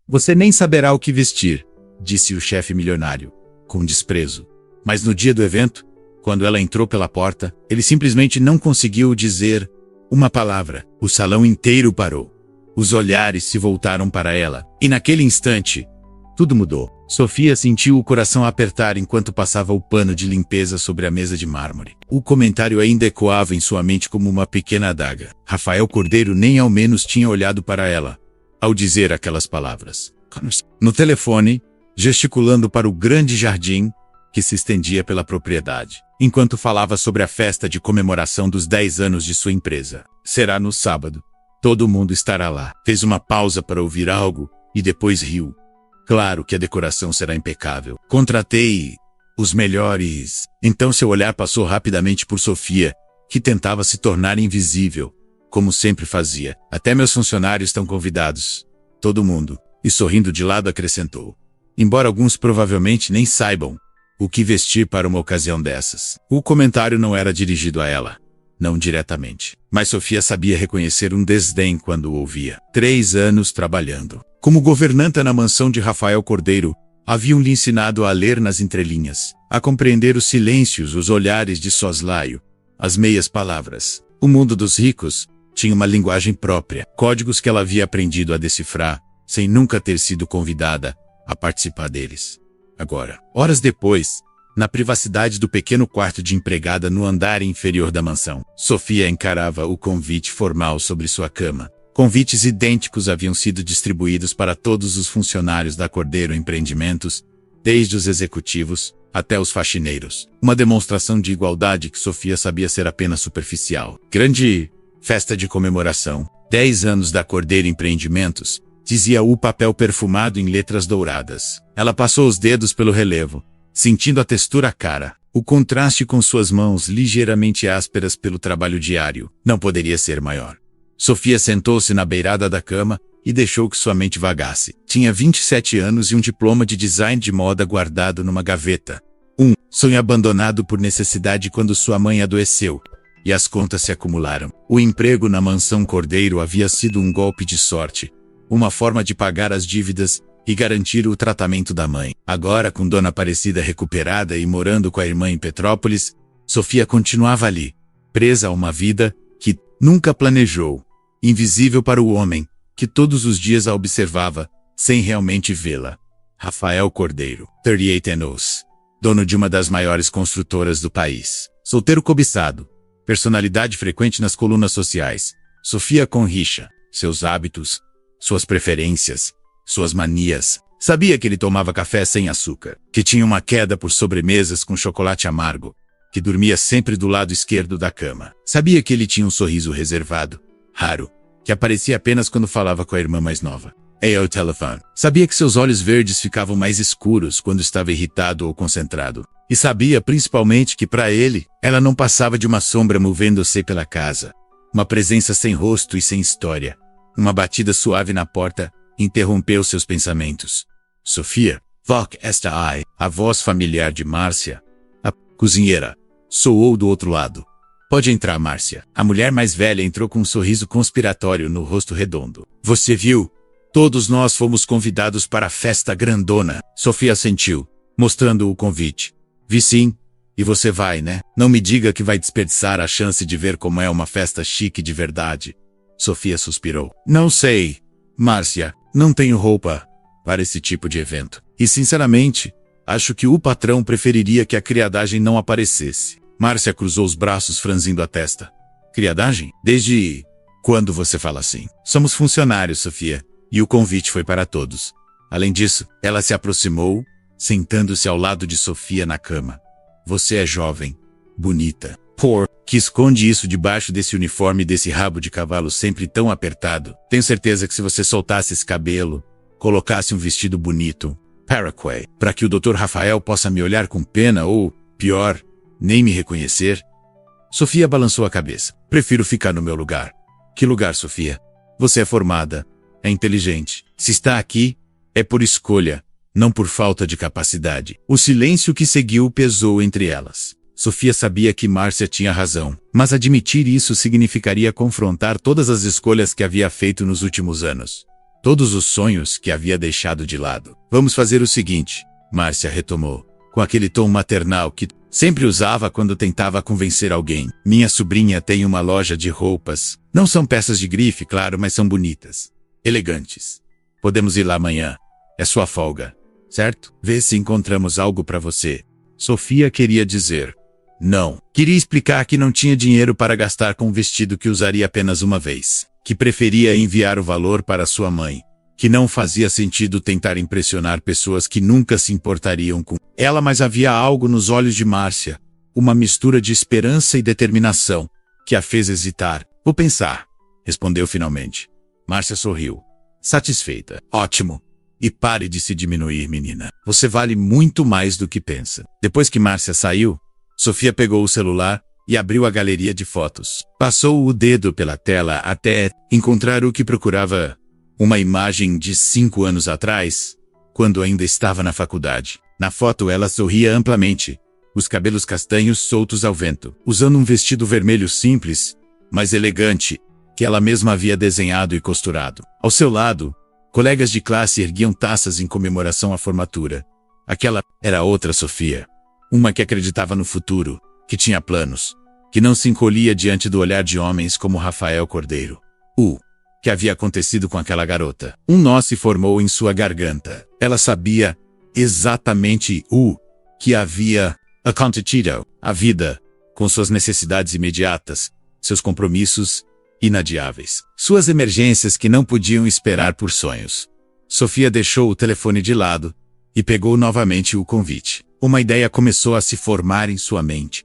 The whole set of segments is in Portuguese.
Você nem saberá o que vestir, disse o chefe milionário, com desprezo. Mas no dia do evento, quando ela entrou pela porta, ele simplesmente não conseguiu dizer uma palavra. O salão inteiro parou. Os olhares se voltaram para ela, e naquele instante, tudo mudou. Sofia sentiu o coração apertar enquanto passava o pano de limpeza sobre a mesa de mármore. O comentário ainda ecoava em sua mente como uma pequena adaga. Rafael Cordeiro nem ao menos tinha olhado para ela ao dizer aquelas palavras. No telefone, gesticulando para o grande jardim que se estendia pela propriedade, enquanto falava sobre a festa de comemoração dos 10 anos de sua empresa. Será no sábado. Todo mundo estará lá. Fez uma pausa para ouvir algo e depois riu. Claro que a decoração será impecável. Contratei os melhores. Então seu olhar passou rapidamente por Sofia, que tentava se tornar invisível, como sempre fazia. Até meus funcionários estão convidados. Todo mundo. E sorrindo de lado acrescentou. Embora alguns provavelmente nem saibam o que vestir para uma ocasião dessas. O comentário não era dirigido a ela. Não diretamente. Mas Sofia sabia reconhecer um desdém quando o ouvia. 3 anos trabalhando. Como governanta na mansão de Rafael Cordeiro, haviam lhe ensinado a ler nas entrelinhas, a compreender os silêncios, os olhares de soslaio, as meias palavras. O mundo dos ricos tinha uma linguagem própria, códigos que ela havia aprendido a decifrar, sem nunca ter sido convidada a participar deles. Agora, horas depois, na privacidade do pequeno quarto de empregada no andar inferior da mansão, Sofia encarava o convite formal sobre sua cama. Convites idênticos haviam sido distribuídos para todos os funcionários da Cordeiro Empreendimentos, desde os executivos até os faxineiros. Uma demonstração de igualdade que Sofia sabia ser apenas superficial. Grande festa de comemoração. 10 anos da Cordeiro Empreendimentos, dizia o papel perfumado em letras douradas. Ela passou os dedos pelo relevo, sentindo a textura cara. O contraste com suas mãos ligeiramente ásperas pelo trabalho diário não poderia ser maior. Sofia sentou-se na beirada da cama e deixou que sua mente vagasse. Tinha 27 anos e um diploma de design de moda guardado numa gaveta. Um sonho abandonado por necessidade quando sua mãe adoeceu, e as contas se acumularam. O emprego na mansão Cordeiro havia sido um golpe de sorte, uma forma de pagar as dívidas e garantir o tratamento da mãe. Agora, com Dona Aparecida recuperada e morando com a irmã em Petrópolis, Sofia continuava ali, presa a uma vida que nunca planejou, invisível para o homem, que todos os dias a observava, sem realmente vê-la. Rafael Cordeiro, 38 anos, dono de uma das maiores construtoras do país. Solteiro cobiçado, personalidade frequente nas colunas sociais. Sofia com rixa, seus hábitos, suas preferências, suas manias. Sabia que ele tomava café sem açúcar, que tinha uma queda por sobremesas com chocolate amargo, que dormia sempre do lado esquerdo da cama. Sabia que ele tinha um sorriso reservado, raro, que aparecia apenas quando falava com a irmã mais nova. Ao telefone. Sabia que seus olhos verdes ficavam mais escuros quando estava irritado ou concentrado. E sabia principalmente que para ele, ela não passava de uma sombra movendo-se pela casa. Uma presença sem rosto e sem história. Uma batida suave na porta interrompeu seus pensamentos. Sofia, Voc esta ai, a voz familiar de Márcia, a cozinheira, soou do outro lado. Pode entrar, Márcia. A mulher mais velha entrou com um sorriso conspiratório no rosto redondo. Você viu? Todos nós fomos convidados para a festa grandona. Sofia assentiu, mostrando o convite. Vi sim. E você vai, né? Não me diga que vai desperdiçar a chance de ver como é uma festa chique de verdade. Sofia suspirou. Não sei, Márcia. Não tenho roupa para esse tipo de evento. E sinceramente, acho que o patrão preferiria que a criadagem não aparecesse. Márcia cruzou os braços franzindo a testa. Criadagem? Desde quando você fala assim? Somos funcionários, Sofia. E o convite foi para todos. Além disso, ela se aproximou, sentando-se ao lado de Sofia na cama. Você é jovem, bonita. Que esconde isso debaixo desse uniforme e desse rabo de cavalo sempre tão apertado. Tenho certeza que se você soltasse esse cabelo, colocasse um vestido bonito, Paraguay, para que o Dr. Rafael possa me olhar com pena ou, pior, nem me reconhecer. Sofia balançou a cabeça. Prefiro ficar no meu lugar. Que lugar, Sofia? Você é formada, é inteligente. Se está aqui, é por escolha, não por falta de capacidade. O silêncio que seguiu pesou entre elas. Sofia sabia que Márcia tinha razão, mas admitir isso significaria confrontar todas as escolhas que havia feito nos últimos anos. todos os sonhos que havia deixado de lado. Vamos fazer o seguinte, Márcia retomou, com aquele tom maternal que sempre usava quando tentava convencer alguém. Minha sobrinha tem uma loja de roupas. Não são peças de grife, claro, mas são bonitas. Elegantes. Podemos ir lá amanhã. É sua folga, certo? Vê se encontramos algo para você. Sofia queria dizer. Não. Queria explicar que não tinha dinheiro para gastar com um vestido que usaria apenas uma vez. Que preferia enviar o valor para sua mãe. Que não fazia sentido tentar impressionar pessoas que nunca se importariam com ela, mas havia algo nos olhos de Márcia, uma mistura de esperança e determinação, que a fez hesitar. Vou pensar, respondeu finalmente. Márcia sorriu, satisfeita. Ótimo. E pare de se diminuir, menina. Você vale muito mais do que pensa. Depois que Márcia saiu, Sofia pegou o celular e abriu a galeria de fotos. Passou o dedo pela tela até encontrar o que procurava. Uma imagem de 5 anos atrás, quando ainda estava na faculdade. Na foto ela sorria amplamente, os cabelos castanhos soltos ao vento, usando um vestido vermelho simples, mas elegante, que ela mesma havia desenhado e costurado. Ao seu lado, colegas de classe erguiam taças em comemoração à formatura. Aquela era outra Sofia. Uma que acreditava no futuro, que tinha planos, que não se encolhia diante do olhar de homens como Rafael Cordeiro. Que havia acontecido com aquela garota. Um nó se formou em sua garganta. Ela sabia exatamente o que havia acontecido. A vida, com suas necessidades imediatas, seus compromissos inadiáveis, suas emergências que não podiam esperar por sonhos. Sofia deixou o telefone de lado e pegou novamente o convite. Uma ideia começou a se formar em sua mente.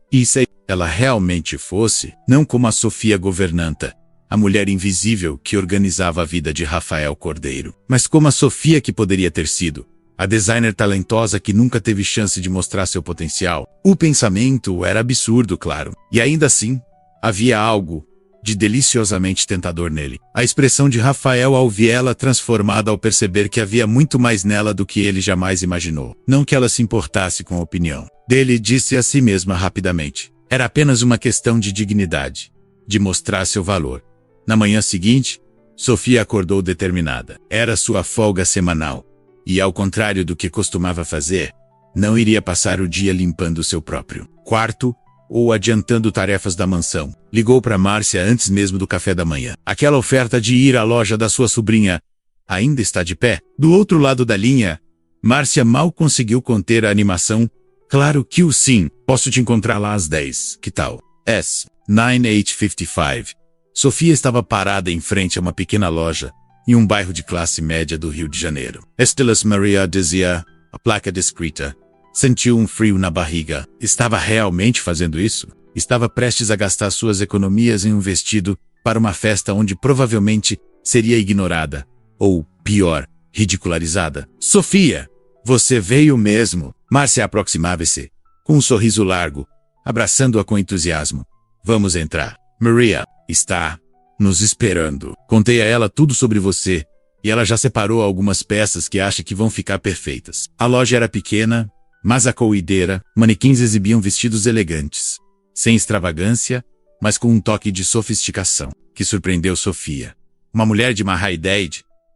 E se ela realmente fosse, não como a Sofia governanta, a mulher invisível que organizava a vida de Rafael Cordeiro, mas como a Sofia que poderia ter sido, a designer talentosa que nunca teve chance de mostrar seu potencial. O pensamento era absurdo, claro, e ainda assim, havia algo de deliciosamente tentador nele. A expressão de Rafael ao ver ela transformada ao perceber que havia muito mais nela do que ele jamais imaginou. Não que ela se importasse com a opinião dele, disse a si mesma rapidamente. Era apenas uma questão de dignidade, de mostrar seu valor. Na manhã seguinte, Sofia acordou determinada. Era sua folga semanal. E ao contrário do que costumava fazer, não iria passar o dia limpando seu próprio quarto ou adiantando tarefas da mansão. Ligou para Márcia antes mesmo do café da manhã. Aquela oferta de ir à loja da sua sobrinha ainda está de pé. Do outro lado da linha, Márcia mal conseguiu conter a animação. Claro que o sim. Posso te encontrar lá às 10. Que tal? S9855. Sofia estava parada em frente a uma pequena loja, em um bairro de classe média do Rio de Janeiro. Estelas Maria dizia, a placa descrita. Sentiu um frio na barriga. Estava realmente fazendo isso? Estava prestes a gastar suas economias em um vestido para uma festa onde provavelmente seria ignorada, ou, pior, ridicularizada. Sofia! Você veio mesmo! Márcia aproximava-se, com um sorriso largo, abraçando-a com entusiasmo. Vamos entrar. Maria está nos esperando. Contei a ela tudo sobre você, e ela já separou algumas peças que acha que vão ficar perfeitas. A loja era pequena, mas acolhedora. Manequins exibiam vestidos elegantes, sem extravagância, mas com um toque de sofisticação, que surpreendeu Sofia. Uma mulher de má ideia,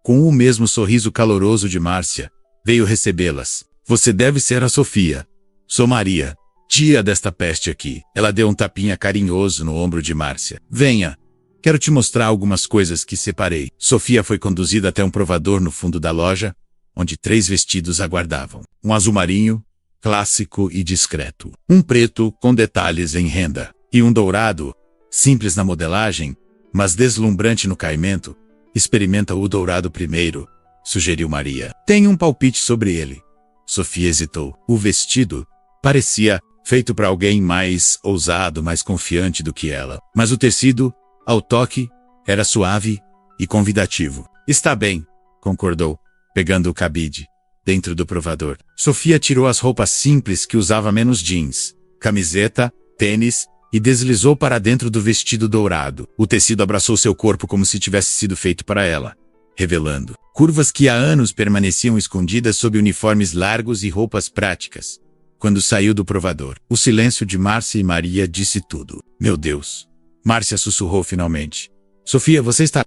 com o mesmo sorriso caloroso de Márcia, veio recebê-las. Você deve ser a Sofia. Sou Maria, tia desta peste aqui. Ela deu um tapinha carinhoso no ombro de Márcia. Venha, quero te mostrar algumas coisas que separei. Sofia foi conduzida até um provador no fundo da loja, onde 3 vestidos aguardavam. Um azul marinho, clássico e discreto. Um preto, com detalhes em renda. E um dourado, simples na modelagem, mas deslumbrante no caimento. Experimenta o dourado primeiro, sugeriu Maria. Tenho um palpite sobre ele. Sofia hesitou. O vestido parecia feito para alguém mais ousado, mais confiante do que ela. Mas o tecido, ao toque, era suave e convidativo. Está bem, concordou, pegando o cabide, dentro do provador. Sofia tirou as roupas simples que usava menos jeans, camiseta, tênis, e deslizou para dentro do vestido dourado. O tecido abraçou seu corpo como se tivesse sido feito para ela, revelando curvas que há anos permaneciam escondidas sob uniformes largos e roupas práticas. Quando saiu do provador, o silêncio de Márcia e Maria disse tudo. Meu Deus! Márcia sussurrou finalmente. Sofia, você está...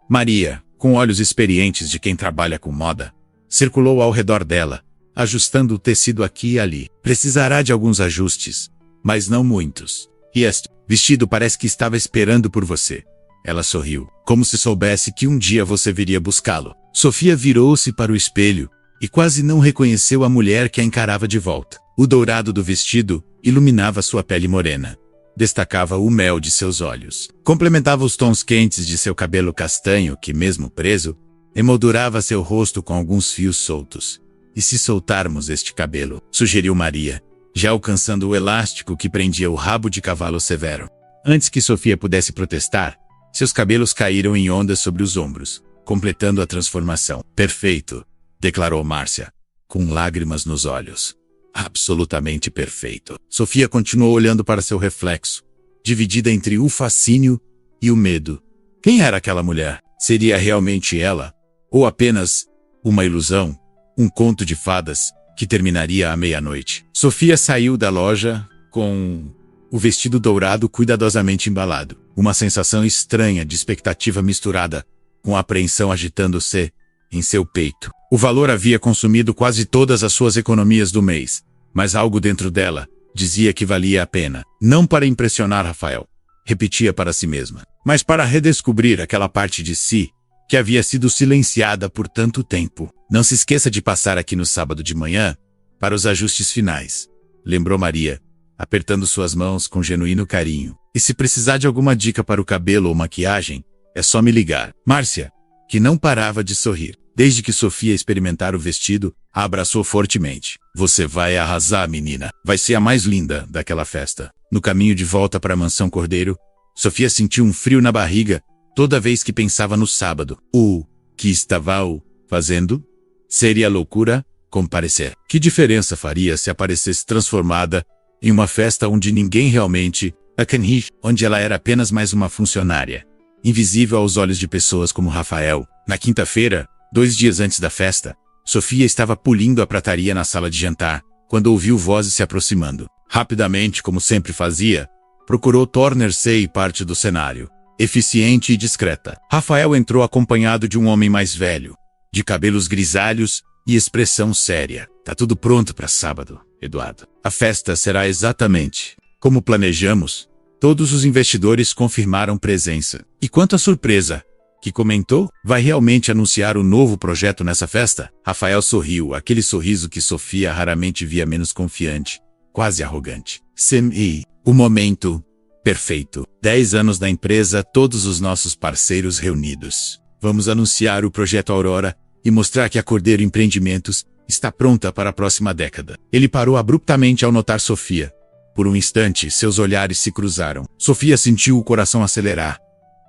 Maria, com olhos experientes de quem trabalha com moda, circulou ao redor dela, ajustando o tecido aqui e ali. Precisará de alguns ajustes, mas não muitos. E este vestido parece que estava esperando por você. Ela sorriu, como se soubesse que um dia você viria buscá-lo. Sofia virou-se para o espelho e quase não reconheceu a mulher que a encarava de volta. O dourado do vestido iluminava sua pele morena. Destacava o mel de seus olhos. Complementava os tons quentes de seu cabelo castanho que, mesmo preso, emoldurava seu rosto com alguns fios soltos. E se soltarmos este cabelo? Sugeriu Maria, já alcançando o elástico que prendia o rabo de cavalo severo. Antes que Sofia pudesse protestar, seus cabelos caíram em ondas sobre os ombros, completando a transformação. Perfeito, declarou Márcia, com lágrimas nos olhos. Absolutamente perfeito. Sofia continuou olhando para seu reflexo, dividida entre o fascínio e o medo. Quem era aquela mulher? Seria realmente ela? Ou apenas uma ilusão? Um conto de fadas que terminaria à meia-noite? Sofia saiu da loja com o vestido dourado cuidadosamente embalado. Uma sensação estranha de expectativa misturada com apreensão agitando-se em seu peito. O valor havia consumido quase todas as suas economias do mês, mas algo dentro dela dizia que valia a pena. Não para impressionar Rafael, repetia para si mesma, mas para redescobrir aquela parte de si que havia sido silenciada por tanto tempo. Não se esqueça de passar aqui no sábado de manhã para os ajustes finais, lembrou Maria, apertando suas mãos com genuíno carinho. E se precisar de alguma dica para o cabelo ou maquiagem, é só me ligar. Márcia, que não parava de sorrir, desde que Sofia experimentara o vestido, a abraçou fortemente. Você vai arrasar, menina. Vai ser a mais linda daquela festa. No caminho de volta para a mansão Cordeiro, Sofia sentiu um frio na barriga toda vez que pensava no sábado. O que estava fazendo? Seria loucura comparecer. Que diferença faria se aparecesse transformada em uma festa onde ninguém realmente a canhir, onde ela era apenas mais uma funcionária, invisível aos olhos de pessoas como Rafael. Na quinta-feira, 2 dias antes da festa, Sofia estava pulindo a prataria na sala de jantar, quando ouviu vozes se aproximando. Rapidamente, como sempre fazia, procurou tornar-se parte do cenário, eficiente e discreta. Rafael entrou acompanhado de um homem mais velho, de cabelos grisalhos e expressão séria. Tá tudo pronto para sábado, Eduardo. A festa será exatamente como planejamos. Todos os investidores confirmaram presença. E quanto à surpresa que comentou, vai realmente anunciar o novo projeto nessa festa? Rafael sorriu, aquele sorriso que Sofia raramente via menos confiante, quase arrogante. Sim, e o momento perfeito. 10 anos da empresa, todos os nossos parceiros reunidos. Vamos anunciar o projeto Aurora e mostrar que a Cordeiro Empreendimentos está pronta para a próxima década. Ele parou abruptamente ao notar Sofia. Por um instante, seus olhares se cruzaram. Sofia sentiu o coração acelerar,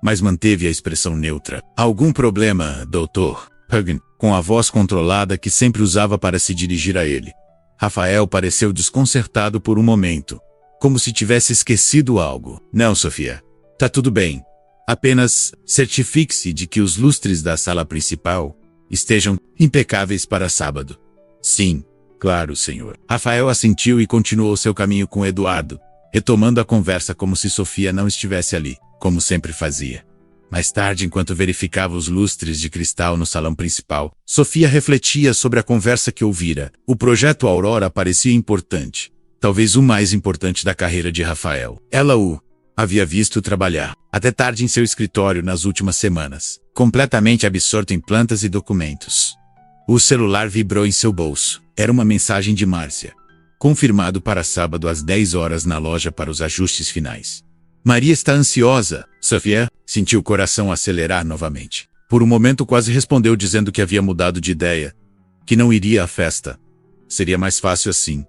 mas manteve a expressão neutra. Algum problema, doutor? Huggin, com a voz controlada que sempre usava para se dirigir a ele. Rafael pareceu desconcertado por um momento, como se tivesse esquecido algo. Não, Sofia. Tá tudo bem. Apenas certifique-se de que os lustres da sala principal estejam impecáveis para sábado. Sim, claro, senhor. Rafael assentiu e continuou seu caminho com Eduardo, retomando a conversa como se Sofia não estivesse ali, como sempre fazia. Mais tarde, enquanto verificava os lustres de cristal no salão principal, Sofia refletia sobre a conversa que ouvira. O projeto Aurora parecia importante, talvez o mais importante da carreira de Rafael. Ela o havia visto trabalhar até tarde em seu escritório nas últimas semanas, completamente absorto em plantas e documentos. O celular vibrou em seu bolso. Era uma mensagem de Márcia. Confirmado para sábado às 10 horas na loja para os ajustes finais. Maria está ansiosa. Sofia sentiu o coração acelerar novamente. Por um momento quase respondeu dizendo que havia mudado de ideia, que não iria à festa. Seria mais fácil assim,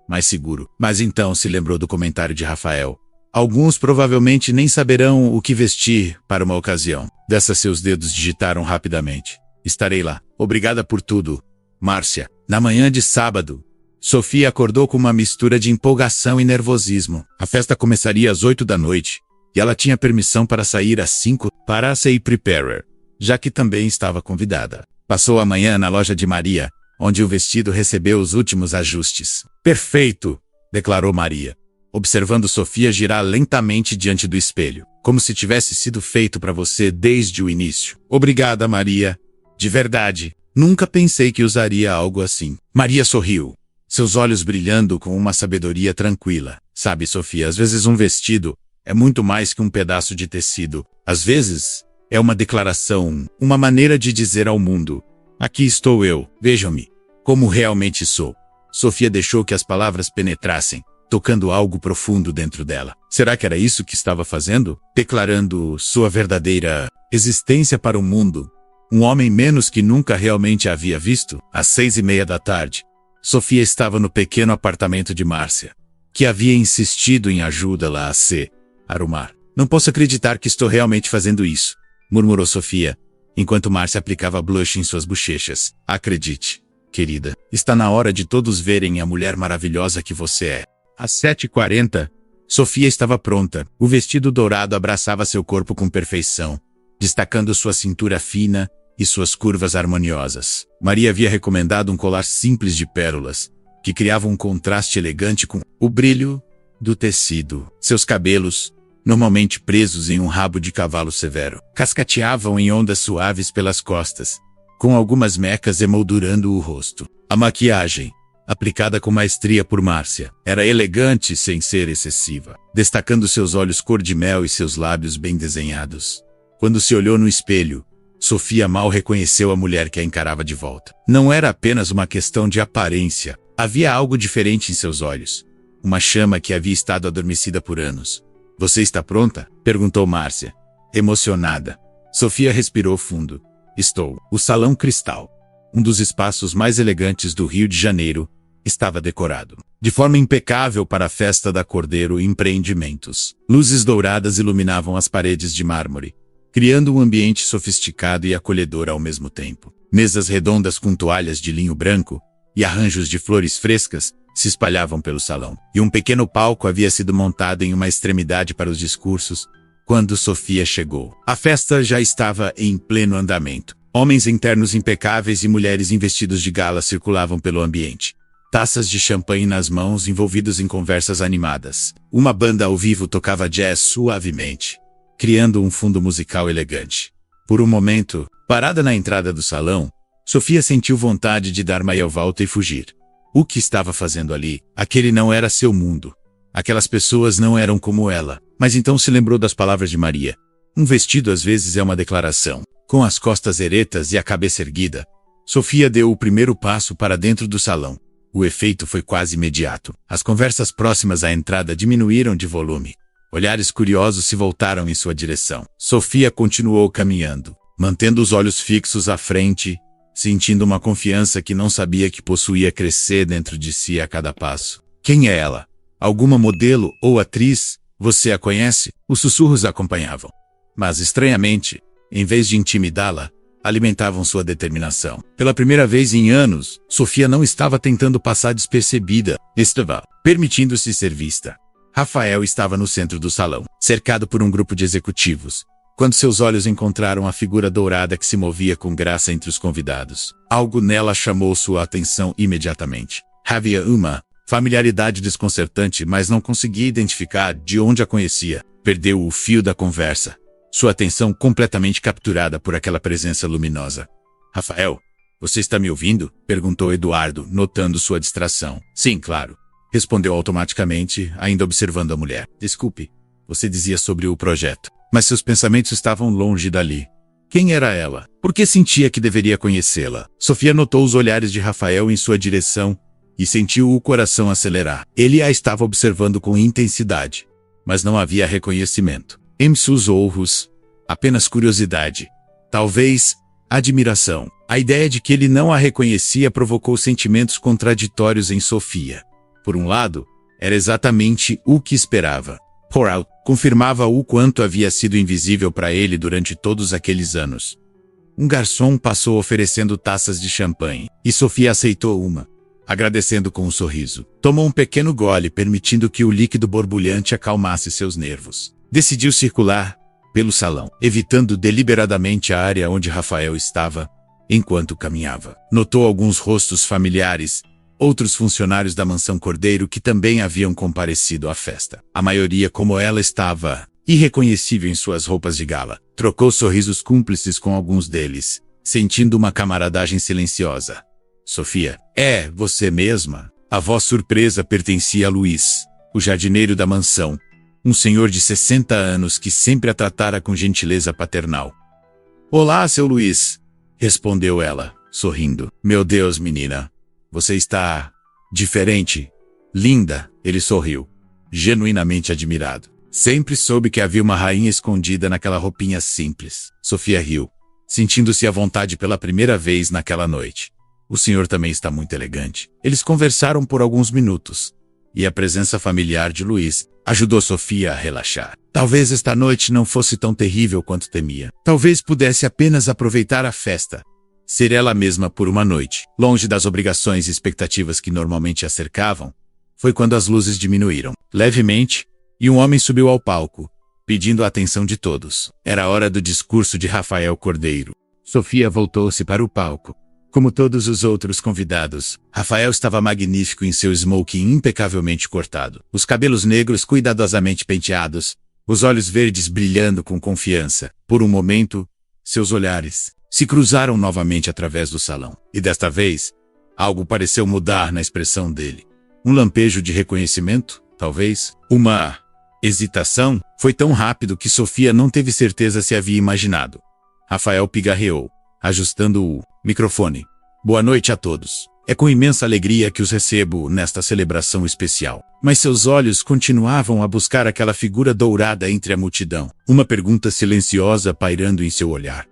mais seguro. Mas então se lembrou do comentário de Rafael. Alguns provavelmente nem saberão o que vestir para uma ocasião. Dessa seus dedos digitaram rapidamente. Estarei lá. Obrigada por tudo, Márcia. Na manhã de sábado, Sofia acordou com uma mistura de empolgação e nervosismo. A festa começaria às 8 da noite, e ela tinha permissão para sair às 5 para a CI Preparer, já que também estava convidada. Passou a manhã na loja de Maria, onde o vestido recebeu os últimos ajustes. Perfeito, declarou Maria, observando Sofia girar lentamente diante do espelho. como se tivesse sido feito para você desde o início. Obrigada, Maria. De verdade, nunca pensei que usaria algo assim. Maria sorriu, seus olhos brilhando com uma sabedoria tranquila. Sabe, Sofia, às vezes um vestido é muito mais que um pedaço de tecido. Às vezes, é uma declaração, uma maneira de dizer ao mundo: aqui estou eu, vejam-me, como realmente sou. Sofia deixou que as palavras penetrassem, tocando algo profundo dentro dela. Será que era isso que estava fazendo? Declarando sua verdadeira existência para o mundo. Um homem menos que nunca realmente a havia visto. Às 6:30 da tarde, Sofia estava no pequeno apartamento de Márcia, que havia insistido em ajudá-la a se arrumar. Não posso acreditar que estou realmente fazendo isso, murmurou Sofia, enquanto Márcia aplicava blush em suas bochechas. Acredite, querida, está na hora de todos verem a mulher maravilhosa que você é. Às 7:40, Sofia estava pronta. O vestido dourado abraçava seu corpo com perfeição, destacando sua cintura fina e suas curvas harmoniosas. Maria havia recomendado um colar simples de pérolas, que criava um contraste elegante com o brilho do tecido. Seus cabelos, normalmente presos em um rabo de cavalo severo, cascateavam em ondas suaves pelas costas, com algumas mecas emoldurando o rosto. A maquiagem, aplicada com maestria por Márcia, era elegante sem ser excessiva, destacando seus olhos cor-de-mel e seus lábios bem desenhados. Quando se olhou no espelho, Sofia mal reconheceu a mulher que a encarava de volta. Não era apenas uma questão de aparência. Havia algo diferente em seus olhos. Uma chama que havia estado adormecida por anos. Você está pronta? Perguntou Márcia, emocionada. Sofia respirou fundo. Estou. O Salão Cristal, um dos espaços mais elegantes do Rio de Janeiro, estava decorado de forma impecável para a festa da Cordeiro Empreendimentos. Luzes douradas iluminavam as paredes de mármore, criando um ambiente sofisticado e acolhedor ao mesmo tempo. Mesas redondas com toalhas de linho branco e arranjos de flores frescas se espalhavam pelo salão. E um pequeno palco havia sido montado em uma extremidade para os discursos. Quando Sofia chegou, a festa já estava em pleno andamento. Homens em ternos impecáveis e mulheres em vestidos de gala circulavam pelo ambiente, taças de champanhe nas mãos envolvidos em conversas animadas. Uma banda ao vivo tocava jazz suavemente, criando um fundo musical elegante. Por um momento, parada na entrada do salão, Sofia sentiu vontade de dar meia volta e fugir. O que estava fazendo ali? Aquele não era seu mundo. Aquelas pessoas não eram como ela. Mas então se lembrou das palavras de Maria. Um vestido às vezes é uma declaração. Com as costas eretas e a cabeça erguida, Sofia deu o primeiro passo para dentro do salão. O efeito foi quase imediato. As conversas próximas à entrada diminuíram de volume. Olhares curiosos se voltaram em sua direção. Sofia continuou caminhando, mantendo os olhos fixos à frente, sentindo uma confiança que não sabia que possuía crescer dentro de si a cada passo. Quem é ela? Alguma modelo ou atriz? Você a conhece? Os sussurros a acompanhavam. Mas, estranhamente, em vez de intimidá-la, alimentavam sua determinação. Pela primeira vez em anos, Sofia não estava tentando passar despercebida. Estava permitindo-se ser vista. Rafael estava no centro do salão, cercado por um grupo de executivos, quando seus olhos encontraram a figura dourada que se movia com graça entre os convidados. Algo nela chamou sua atenção imediatamente. Havia uma familiaridade desconcertante, mas não conseguia identificar de onde a conhecia. Perdeu o fio da conversa, sua atenção completamente capturada por aquela presença luminosa. Rafael, você está me ouvindo? Perguntou Eduardo, notando sua distração. Sim, claro. Respondeu automaticamente, ainda observando a mulher. Desculpe, você dizia sobre o projeto. Mas seus pensamentos estavam longe dali. Quem era ela? Por que sentia que deveria conhecê-la? Sofia notou os olhares de Rafael em sua direção e sentiu o coração acelerar. Ele a estava observando com intensidade, mas não havia reconhecimento em seus olhos, apenas curiosidade. Talvez admiração. A ideia de que ele não a reconhecia provocou sentimentos contraditórios em Sofia. Por um lado, era exatamente o que esperava. Coral confirmava o quanto havia sido invisível para ele durante todos aqueles anos. Um garçom passou oferecendo taças de champanhe, e Sofia aceitou uma, agradecendo com um sorriso. Tomou um pequeno gole, permitindo que o líquido borbulhante acalmasse seus nervos. Decidiu circular pelo salão, evitando deliberadamente a área onde Rafael estava, enquanto caminhava. Notou alguns rostos familiares, outros funcionários da mansão Cordeiro que também haviam comparecido à festa. A maioria como ela estava irreconhecível em suas roupas de gala. Trocou sorrisos cúmplices com alguns deles, sentindo uma camaradagem silenciosa. Sofia, é você mesma? A voz surpresa pertencia a Luiz, o jardineiro da mansão, um senhor de 60 anos que sempre a tratara com gentileza paternal. Olá, seu Luiz, respondeu ela, sorrindo. Meu Deus, menina, você está diferente. Linda, ele sorriu, genuinamente admirado. Sempre soube que havia uma rainha escondida naquela roupinha simples. Sofia riu, sentindo-se à vontade pela primeira vez naquela noite. O senhor também está muito elegante. Eles conversaram por alguns minutos, e a presença familiar de Luiz ajudou Sofia a relaxar. Talvez esta noite não fosse tão terrível quanto temia. Talvez pudesse apenas aproveitar a festa, ser ela mesma por uma noite, longe das obrigações e expectativas que normalmente a cercavam. Foi quando as luzes diminuíram, levemente, e um homem subiu ao palco, pedindo a atenção de todos. Era a hora do discurso de Rafael Cordeiro. Sofia voltou-se para o palco. Como todos os outros convidados, Rafael estava magnífico em seu smoking impecavelmente cortado, os cabelos negros cuidadosamente penteados, os olhos verdes brilhando com confiança. Por um momento, seus olhares se cruzaram novamente através do salão. E desta vez, algo pareceu mudar na expressão dele. Um lampejo de reconhecimento, talvez. Uma hesitação. Foi tão rápido que Sofia não teve certeza se havia imaginado. Rafael pigarreou, ajustando o microfone. Boa noite a todos. É com imensa alegria que os recebo nesta celebração especial. Mas seus olhos continuavam a buscar aquela figura dourada entre a multidão. Uma pergunta silenciosa pairando em seu olhar.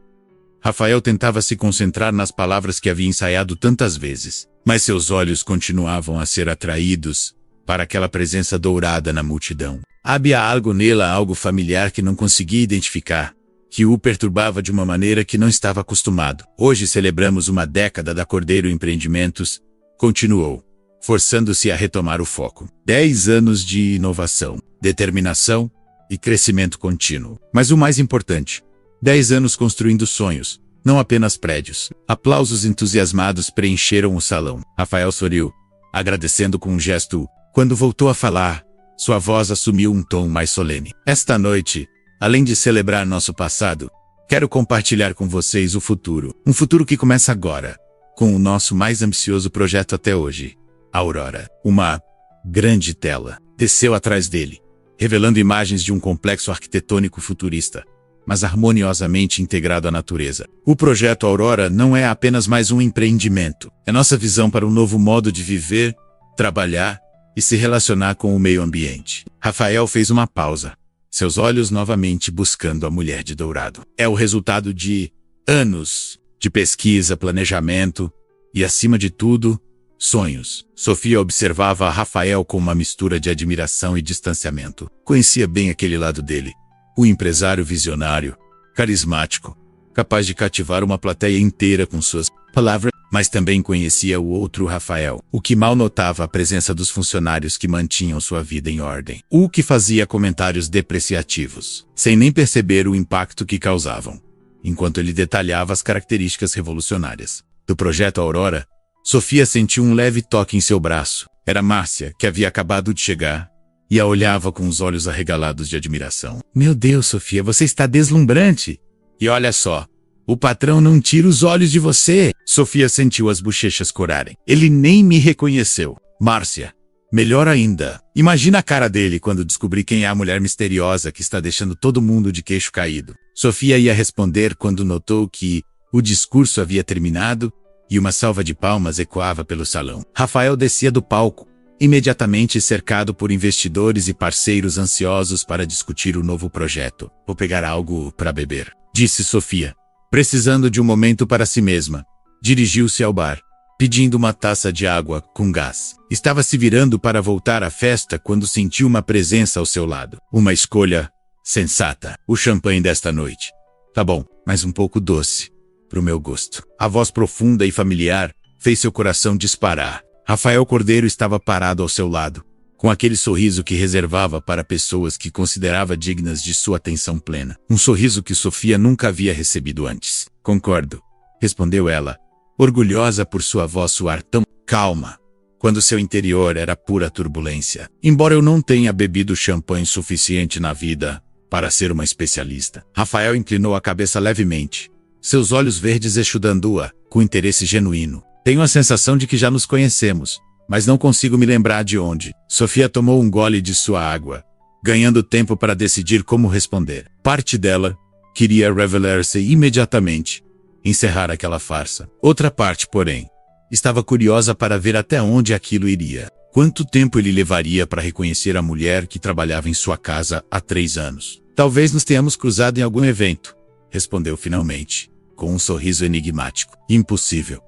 Rafael tentava se concentrar nas palavras que havia ensaiado tantas vezes, mas seus olhos continuavam a ser atraídos para aquela presença dourada na multidão. Havia algo nela, algo familiar que não conseguia identificar, que o perturbava de uma maneira que não estava acostumado. Hoje celebramos uma década da Cordeiro Empreendimentos, continuou, forçando-se a retomar o foco. 10 anos de inovação, determinação e crescimento contínuo. Mas o mais importante, 10 anos construindo sonhos, não apenas prédios. Aplausos entusiasmados preencheram o salão. Rafael sorriu, agradecendo com um gesto. Quando voltou a falar, sua voz assumiu um tom mais solene. Esta noite, além de celebrar nosso passado, quero compartilhar com vocês o futuro. Um futuro que começa agora, com o nosso mais ambicioso projeto até hoje. Aurora. Uma grande tela desceu atrás dele, revelando imagens de um complexo arquitetônico futurista, mas harmoniosamente integrado à natureza. O projeto Aurora não é apenas mais um empreendimento. É nossa visão para um novo modo de viver, trabalhar e se relacionar com o meio ambiente. Rafael fez uma pausa, seus olhos novamente buscando a mulher de dourado. É o resultado de anos de pesquisa, planejamento e, acima de tudo, sonhos. Sofia observava a Rafael com uma mistura de admiração e distanciamento. Conhecia bem aquele lado dele, o empresário visionário, carismático, capaz de cativar uma plateia inteira com suas palavras, mas também conhecia o outro Rafael, o que mal notava a presença dos funcionários que mantinham sua vida em ordem, o que fazia comentários depreciativos, sem nem perceber o impacto que causavam, enquanto ele detalhava as características revolucionárias do projeto Aurora. Sofia sentiu um leve toque em seu braço. Era Márcia, que havia acabado de chegar, e a olhava com os olhos arregalados de admiração. Meu Deus, Sofia, você está deslumbrante! E olha só, o patrão não tira os olhos de você! Sofia sentiu as bochechas corarem. Ele nem me reconheceu. Márcia, melhor ainda, imagina a cara dele quando descobrir quem é a mulher misteriosa que está deixando todo mundo de queixo caído. Sofia ia responder quando notou que o discurso havia terminado e uma salva de palmas ecoava pelo salão. Rafael descia do palco, imediatamente cercado por investidores e parceiros ansiosos para discutir o novo projeto. Vou pegar algo para beber, disse Sofia, precisando de um momento para si mesma. Dirigiu-se ao bar, pedindo uma taça de água com gás. Estava se virando para voltar à festa quando sentiu uma presença ao seu lado. Uma escolha sensata. O champanhe desta noite. Tá bom, mas um pouco doce, pro meu gosto. A voz profunda e familiar fez seu coração disparar. Rafael Cordeiro estava parado ao seu lado, com aquele sorriso que reservava para pessoas que considerava dignas de sua atenção plena. Um sorriso que Sofia nunca havia recebido antes. Concordo, respondeu ela, orgulhosa por sua voz soar tão calma, quando seu interior era pura turbulência. Embora eu não tenha bebido champanhe suficiente na vida, para ser uma especialista. Rafael inclinou a cabeça levemente, seus olhos verdes exudando-a, com interesse genuíno. Tenho a sensação de que já nos conhecemos, mas não consigo me lembrar de onde. Sofia tomou um gole de sua água, ganhando tempo para decidir como responder. Parte dela queria revelar-se imediatamente, encerrar aquela farsa. Outra parte, porém, estava curiosa para ver até onde aquilo iria. Quanto tempo ele levaria para reconhecer a mulher que trabalhava em sua casa há 3 anos? Talvez nos tenhamos cruzado em algum evento, respondeu finalmente, com um sorriso enigmático. Impossível.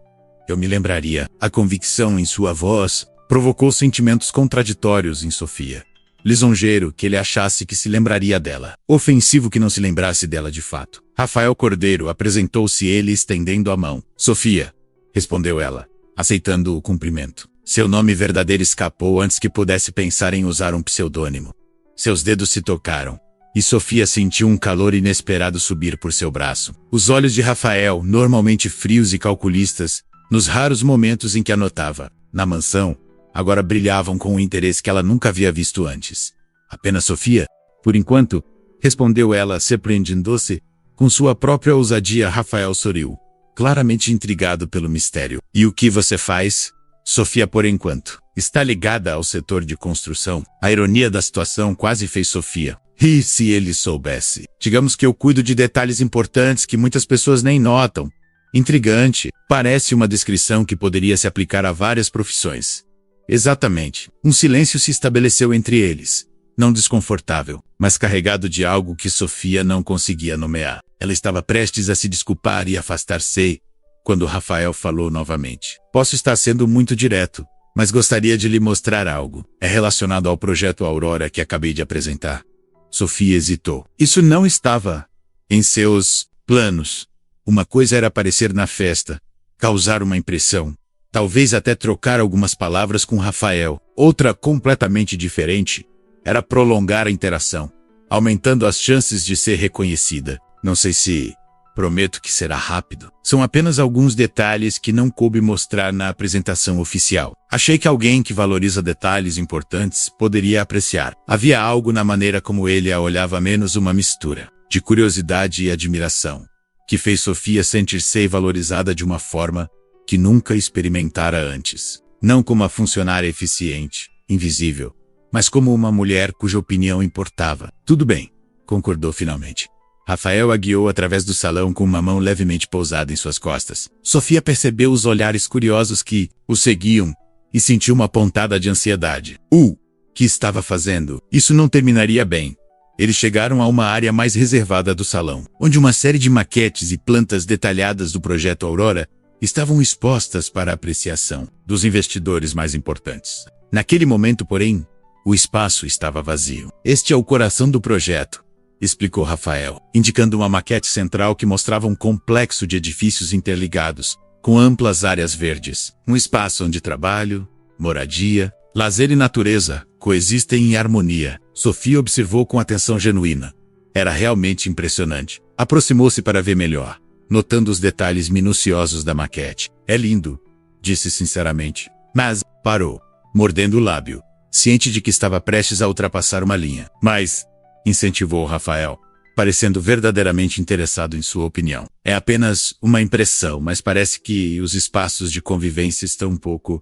Eu me lembraria. A convicção em sua voz provocou sentimentos contraditórios em Sofia. Lisonjeiro que ele achasse que se lembraria dela. Ofensivo que não se lembrasse dela de fato. Rafael Cordeiro apresentou-se ele estendendo a mão. Sofia, respondeu ela, aceitando o cumprimento. Seu nome verdadeiro escapou antes que pudesse pensar em usar um pseudônimo. Seus dedos se tocaram, e Sofia sentiu um calor inesperado subir por seu braço. Os olhos de Rafael, normalmente frios e calculistas, nos raros momentos em que a notava, na mansão, agora brilhavam com um interesse que ela nunca havia visto antes. Apenas Sofia? Por enquanto, respondeu ela, surpreendendo-se. Com sua própria ousadia, Rafael sorriu, claramente intrigado pelo mistério. E o que você faz? Sofia, por enquanto, está ligada ao setor de construção. A ironia da situação quase fez Sofia. E se ele soubesse? Digamos que eu cuido de detalhes importantes que muitas pessoas nem notam. Intrigante. Parece uma descrição que poderia se aplicar a várias profissões. Exatamente. Um silêncio se estabeleceu entre eles. Não desconfortável, mas carregado de algo que Sofia não conseguia nomear. Ela estava prestes a se desculpar e afastar-se, quando Rafael falou novamente. Posso estar sendo muito direto, mas gostaria de lhe mostrar algo. É relacionado ao projeto Aurora que acabei de apresentar. Sofia hesitou. Isso não estava em seus planos. Uma coisa era aparecer na festa, causar uma impressão, talvez até trocar algumas palavras com Rafael. Outra, completamente diferente, era prolongar a interação, aumentando as chances de ser reconhecida. Não sei se... Prometo que será rápido. São apenas alguns detalhes que não coube mostrar na apresentação oficial. Achei que alguém que valoriza detalhes importantes poderia apreciar. Havia algo na maneira como ele a olhava, menos uma mistura de curiosidade e admiração, que fez Sofia sentir-se valorizada de uma forma que nunca experimentara antes. Não como uma funcionária eficiente, invisível, mas como uma mulher cuja opinião importava. Tudo bem, concordou finalmente. Rafael a guiou através do salão com uma mão levemente pousada em suas costas. Sofia percebeu os olhares curiosos que o seguiam e sentiu uma pontada de ansiedade. Que estava fazendo? Isso não terminaria bem. Eles chegaram a uma área mais reservada do salão, onde uma série de maquetes e plantas detalhadas do projeto Aurora estavam expostas para a apreciação dos investidores mais importantes. Naquele momento, porém, o espaço estava vazio. Este é o coração do projeto, explicou Rafael, indicando uma maquete central que mostrava um complexo de edifícios interligados, com amplas áreas verdes. Um espaço onde trabalho, moradia, lazer e natureza coexistem em harmonia. Sofia observou com atenção genuína. Era realmente impressionante. Aproximou-se para ver melhor, notando os detalhes minuciosos da maquete. É lindo, disse sinceramente. Mas parou, mordendo o lábio, ciente de que estava prestes a ultrapassar uma linha. Mas... incentivou Rafael, parecendo verdadeiramente interessado em sua opinião. É apenas uma impressão, mas parece que os espaços de convivência estão um pouco...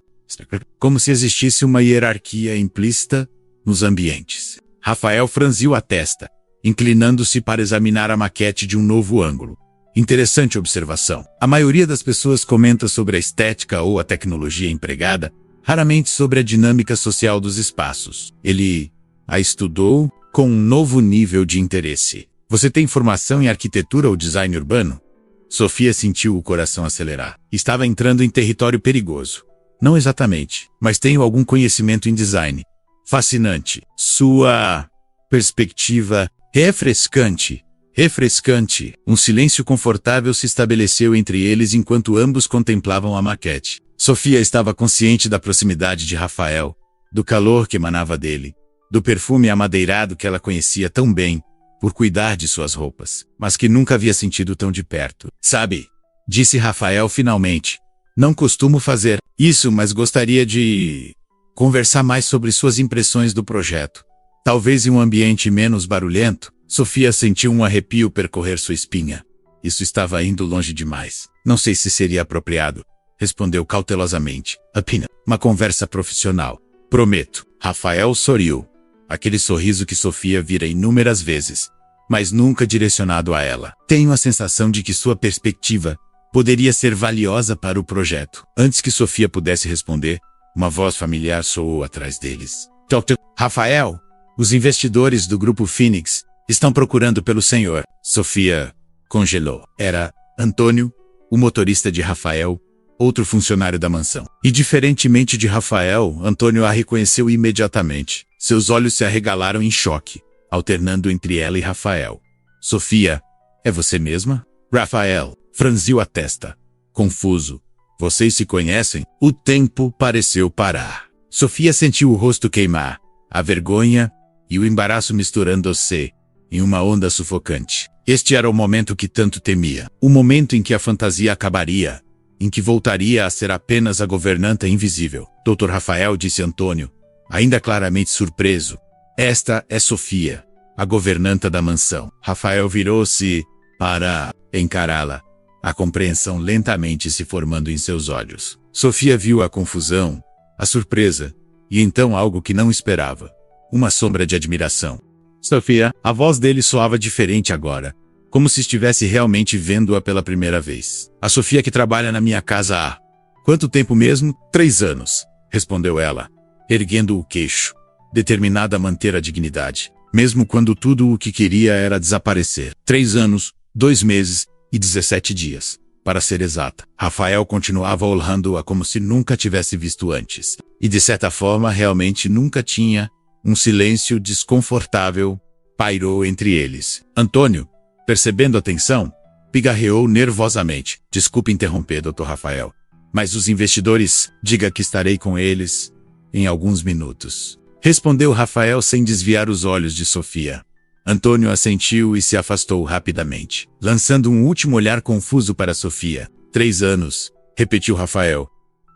como se existisse uma hierarquia implícita nos ambientes. Rafael franziu a testa, inclinando-se para examinar a maquete de um novo ângulo. Interessante observação. A maioria das pessoas comenta sobre a estética ou a tecnologia empregada, raramente sobre a dinâmica social dos espaços. Ele a estudou com um novo nível de interesse. Você tem formação em arquitetura ou design urbano? Sofia sentiu o coração acelerar. Estava entrando em território perigoso. Não exatamente, mas tenho algum conhecimento em design. Fascinante. Sua perspectiva refrescante. Refrescante. Um silêncio confortável se estabeleceu entre eles enquanto ambos contemplavam a maquete. Sofia estava consciente da proximidade de Rafael, do calor que emanava dele, do perfume amadeirado que ela conhecia tão bem, por cuidar de suas roupas, mas que nunca havia sentido tão de perto. Sabe, disse Rafael finalmente, não costumo fazer isso, mas gostaria de conversar mais sobre suas impressões do projeto. Talvez em um ambiente menos barulhento. Sofia sentiu um arrepio percorrer sua espinha. Isso estava indo longe demais. Não sei se seria apropriado, respondeu cautelosamente. Apenas uma conversa profissional. Prometo. Rafael sorriu. Aquele sorriso que Sofia vira inúmeras vezes, mas nunca direcionado a ela. Tenho a sensação de que sua perspectiva poderia ser valiosa para o projeto. Antes que Sofia pudesse responder, uma voz familiar soou atrás deles. Dr. Rafael, os investidores do Grupo Phoenix estão procurando pelo senhor. Sofia congelou. Era Antônio, o motorista de Rafael, outro funcionário da mansão. E diferentemente de Rafael, Antônio a reconheceu imediatamente. Seus olhos se arregalaram em choque, alternando entre ela e Rafael. Sofia, é você mesma? Rafael franziu a testa, confuso. Vocês se conhecem? O tempo pareceu parar. Sofia sentiu o rosto queimar, a vergonha e o embaraço misturando-se em uma onda sufocante. Este era o momento que tanto temia. O momento em que a fantasia acabaria, em que voltaria a ser apenas a governanta invisível. Dr. Rafael, disse Antônio, ainda claramente surpreso. Esta é Sofia, a governanta da mansão. Rafael virou-se para encará-la, a compreensão lentamente se formando em seus olhos. Sofia viu a confusão, a surpresa, e então algo que não esperava. Uma sombra de admiração. Sofia, a voz dele soava diferente agora, como se estivesse realmente vendo-a pela primeira vez. A Sofia que trabalha na minha casa há... Quanto tempo mesmo? 3 anos, respondeu ela, erguendo o queixo, determinada a manter a dignidade, mesmo quando tudo o que queria era desaparecer. 3 anos, 2 meses e 17 dias, para ser exata. Rafael continuava olhando-a como se nunca tivesse visto antes, e de certa forma realmente nunca tinha. Um silêncio desconfortável pairou entre eles. Antônio, percebendo a tensão, pigarreou nervosamente. Desculpe interromper, Dr. Rafael, mas os investidores, diga que estarei com eles em alguns minutos. Respondeu Rafael sem desviar os olhos de Sofia. Antônio assentiu e se afastou rapidamente, lançando um último olhar confuso para Sofia. 3 anos, repetiu Rafael,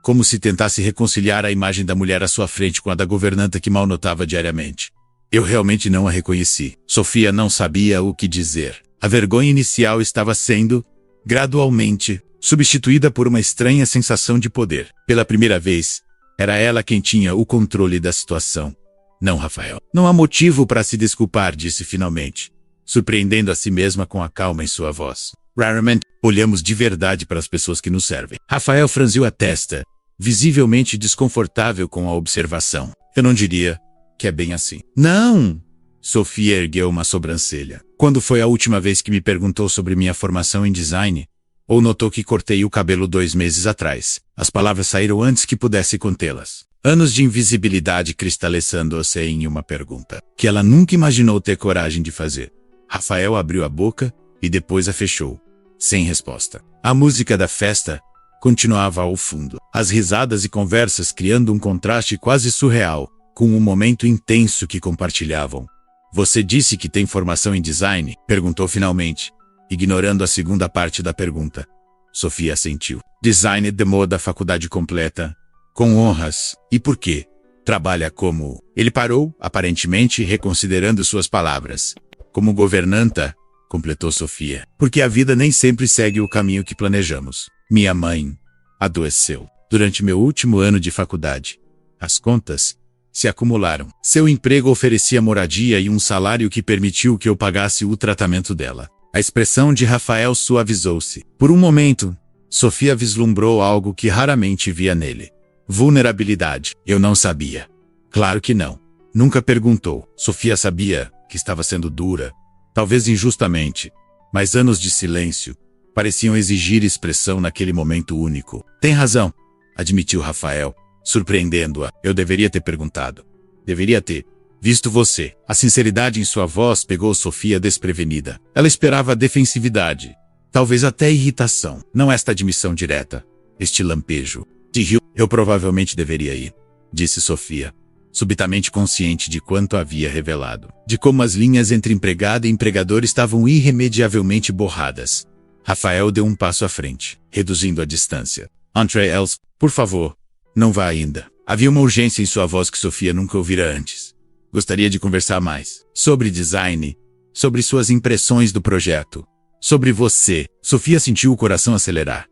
como se tentasse reconciliar a imagem da mulher à sua frente com a da governanta que mal notava diariamente. Eu realmente não a reconheci. Sofia não sabia o que dizer. A vergonha inicial estava sendo, gradualmente, substituída por uma estranha sensação de poder. Pela primeira vez, era ela quem tinha o controle da situação. Não, Rafael. Não há motivo para se desculpar, disse finalmente, surpreendendo a si mesma com a calma em sua voz. Raramente olhamos de verdade para as pessoas que nos servem. Rafael franziu a testa, visivelmente desconfortável com a observação. Eu não diria que é bem assim. Não! Sofia ergueu uma sobrancelha. Quando foi a última vez que me perguntou sobre minha formação em design? Ou notou que cortei o cabelo 2 meses atrás? As palavras saíram antes que pudesse contê-las. Anos de invisibilidade cristalizando-se em uma pergunta, que ela nunca imaginou ter coragem de fazer. Rafael abriu a boca e depois a fechou, sem resposta. A música da festa continuava ao fundo, as risadas e conversas criando um contraste quase surreal com o momento intenso que compartilhavam. Você disse que tem formação em design? Perguntou finalmente, ignorando a segunda parte da pergunta. Sofia assentiu. Design de moda, faculdade completa, com honras. E por quê? Trabalha como... Ele parou, aparentemente reconsiderando suas palavras. Como governanta, completou Sofia. Porque a vida nem sempre segue o caminho que planejamos. Minha mãe adoeceu durante meu último ano de faculdade. As contas se acumularam. Seu emprego oferecia moradia e um salário que permitiu que eu pagasse o tratamento dela. A expressão de Rafael suavizou-se. Por um momento, Sofia vislumbrou algo que raramente via nele. Vulnerabilidade. Eu não sabia. Claro que não. Nunca perguntou. Sofia sabia que estava sendo dura, talvez injustamente, mas anos de silêncio pareciam exigir expressão naquele momento único. Tem razão, admitiu Rafael, surpreendendo-a. Eu deveria ter perguntado. Deveria ter visto você. A sinceridade em sua voz pegou Sofia desprevenida. Ela esperava defensividade, talvez até irritação. Não esta admissão direta, este lampejo. De Rio, eu provavelmente deveria ir, disse Sofia, subitamente consciente de quanto havia revelado, de como as linhas entre empregada e empregador estavam irremediavelmente borradas. Rafael deu um passo à frente, reduzindo a distância. Entre Els, por favor, não vá ainda. Havia uma urgência em sua voz que Sofia nunca ouvira antes. Gostaria de conversar mais. Sobre design, sobre suas impressões do projeto. Sobre você. Sofia sentiu o coração acelerar.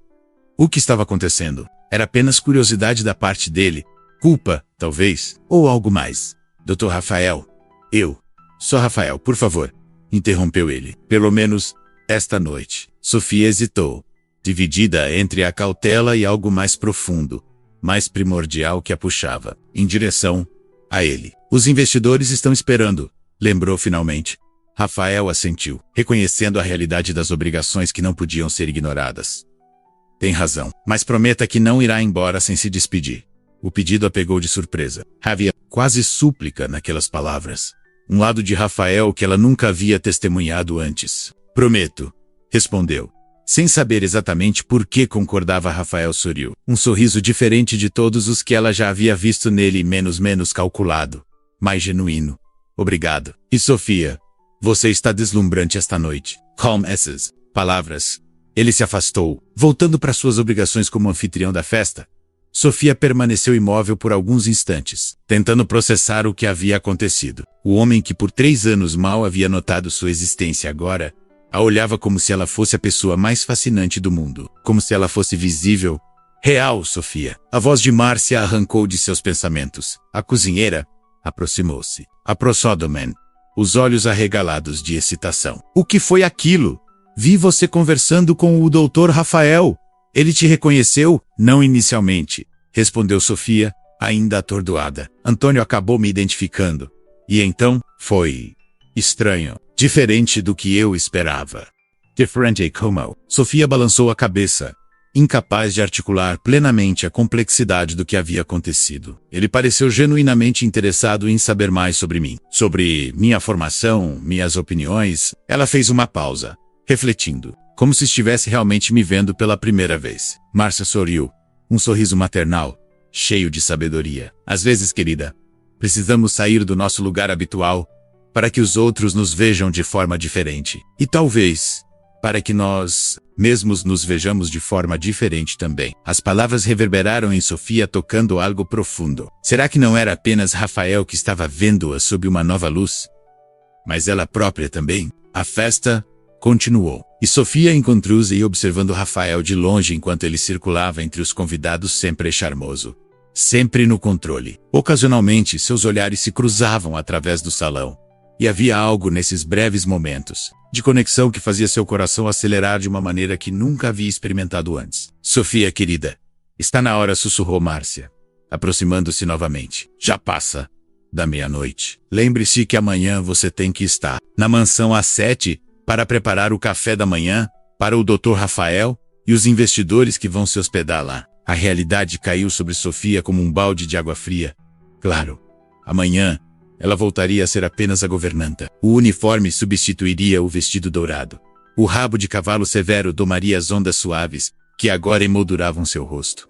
O que estava acontecendo? Era apenas curiosidade da parte dele? Culpa, talvez? Ou algo mais? Dr. Rafael. Só Rafael, por favor. Interrompeu ele. Pelo menos, esta noite. Sofia hesitou, dividida entre a cautela e algo mais profundo, mais primordial que a puxava, em direção a ele. Os investidores estão esperando, lembrou finalmente. Rafael assentiu, reconhecendo a realidade das obrigações que não podiam ser ignoradas. Tem razão, mas prometa que não irá embora sem se despedir. O pedido a pegou de surpresa. Havia quase súplica naquelas palavras. Um lado de Rafael que ela nunca havia testemunhado antes. Prometo, respondeu. Sem saber exatamente por que concordava, Rafael sorriu. Um sorriso diferente de todos os que ela já havia visto nele, menos calculado. Mais genuíno. Obrigado. E Sofia? Você está deslumbrante esta noite. Com essas palavras, ele se afastou, voltando para suas obrigações como anfitrião da festa. Sofia permaneceu imóvel por alguns instantes, tentando processar o que havia acontecido. O homem que por 3 anos mal havia notado sua existência agora, a olhava como se ela fosse a pessoa mais fascinante do mundo, como se ela fosse visível. Real, Sofia. A voz de Márcia arrancou de seus pensamentos. A cozinheira aproximou-se. Aproximou-se. Os olhos arregalados de excitação. O que foi aquilo? Vi você conversando com o Dr. Rafael. Ele te reconheceu? Não inicialmente, respondeu Sofia, ainda atordoada. Antônio acabou me identificando. E então, foi estranho. Diferente do que eu esperava. Diferente como? Sofia balançou a cabeça, incapaz de articular plenamente a complexidade do que havia acontecido. Ele pareceu genuinamente interessado em saber mais sobre mim, sobre minha formação, minhas opiniões. Ela fez uma pausa, refletindo, como se estivesse realmente me vendo pela primeira vez. Márcia sorriu, um sorriso maternal, cheio de sabedoria. Às vezes, querida, precisamos sair do nosso lugar habitual para que os outros nos vejam de forma diferente. E talvez, para que nós mesmos nos vejamos de forma diferente também. As palavras reverberaram em Sofia, tocando algo profundo. Será que não era apenas Rafael que estava vendo-a sob uma nova luz? Mas ela própria também? A festa continuou. E Sofia encontrou-se observando Rafael de longe enquanto ele circulava entre os convidados, sempre charmoso. Sempre no controle. Ocasionalmente, seus olhares se cruzavam através do salão. E havia algo nesses breves momentos de conexão que fazia seu coração acelerar de uma maneira que nunca havia experimentado antes. Sofia, querida, está na hora, sussurrou Márcia, aproximando-se novamente. Já passa da meia-noite. Lembre-se que amanhã você tem que estar na mansão às 7 para preparar o café da manhã para o Dr. Rafael e os investidores que vão se hospedar lá. A realidade caiu sobre Sofia como um balde de água fria. Claro, amanhã ela voltaria a ser apenas a governanta. O uniforme substituiria o vestido dourado. O rabo de cavalo severo domaria as ondas suaves, que agora emolduravam seu rosto.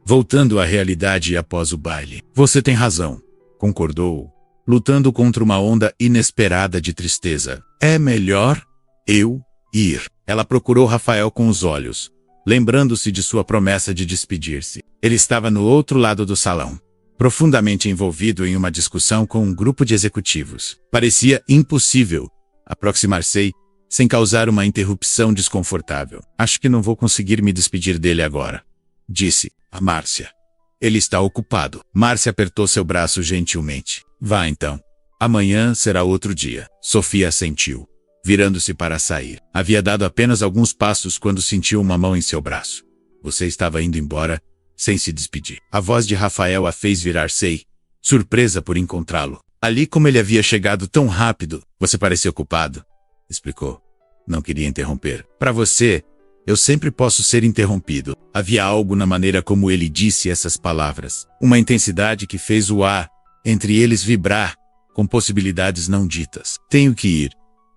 Voltando à realidade após o baile. Você tem razão, concordou, lutando contra uma onda inesperada de tristeza. É melhor eu ir. Ela procurou Rafael com os olhos, lembrando-se de sua promessa de despedir-se. Ele estava no outro lado do salão, profundamente envolvido em uma discussão com um grupo de executivos. Parecia impossível aproximar-se sem causar uma interrupção desconfortável. Acho que não vou conseguir me despedir dele agora, disse a Márcia. Ele está ocupado. Márcia apertou seu braço gentilmente. Vá então. Amanhã será outro dia. Sofia assentiu, virando-se para sair. Havia dado apenas alguns passos quando sentiu uma mão em seu braço. Você estava indo embora sem se despedir. A voz de Rafael a fez virar-se, surpresa por encontrá-lo. Ali como ele havia chegado tão rápido. Você parece ocupado, explicou. Não queria interromper. Para você, eu sempre posso ser interrompido. Havia algo na maneira como ele disse essas palavras. Uma intensidade que fez o ar entre eles vibrar, com possibilidades não ditas. Tenho que ir,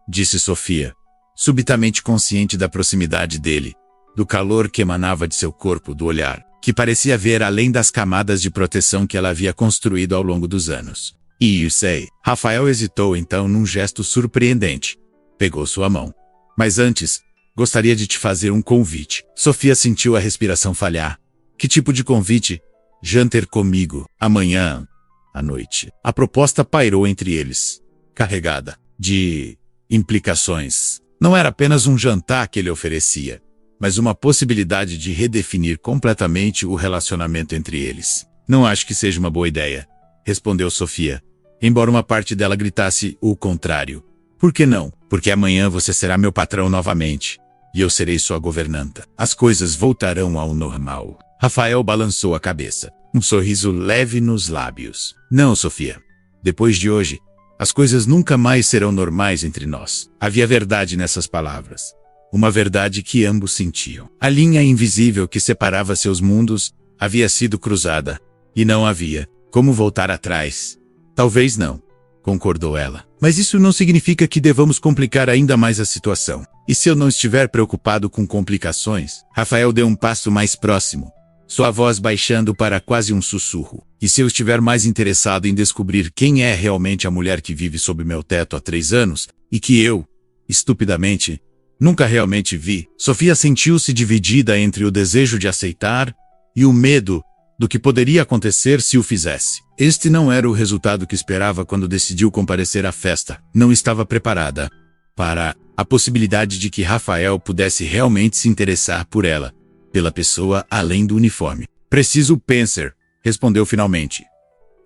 disse Sofia, subitamente consciente da proximidade dele, do calor que emanava de seu corpo, do olhar que parecia ver além das camadas de proteção que ela havia construído ao longo dos anos. E sei. Rafael hesitou então num gesto surpreendente. Pegou sua mão. Mas antes, gostaria de te fazer um convite. Sofia sentiu a respiração falhar. Que tipo de convite? Jantar comigo, amanhã, à noite. A proposta pairou entre eles, carregada de implicações. Não era apenas um jantar que ele oferecia, mas uma possibilidade de redefinir completamente o relacionamento entre eles. Não acho que seja uma boa ideia, respondeu Sofia, embora uma parte dela gritasse o contrário. Por que não? Porque amanhã você será meu patrão novamente, e eu serei sua governanta. As coisas voltarão ao normal. Rafael balançou a cabeça, um sorriso leve nos lábios. Não, Sofia. Depois de hoje, as coisas nunca mais serão normais entre nós. Havia verdade nessas palavras. Uma verdade que ambos sentiam. A linha invisível que separava seus mundos havia sido cruzada, e não havia como voltar atrás. Talvez não, concordou ela. Mas isso não significa que devamos complicar ainda mais a situação. E se eu não estiver preocupado com complicações? Rafael deu um passo mais próximo, sua voz baixando para quase um sussurro. E se eu estiver mais interessado em descobrir quem é realmente a mulher que vive sob meu teto há 3 anos, e que eu, estupidamente, nunca realmente vi? Sofia sentiu-se dividida entre o desejo de aceitar e o medo do que poderia acontecer se o fizesse. Este não era o resultado que esperava quando decidiu comparecer à festa. Não estava preparada para a possibilidade de que Rafael pudesse realmente se interessar por ela, pela pessoa além do uniforme. Preciso pensar, respondeu finalmente.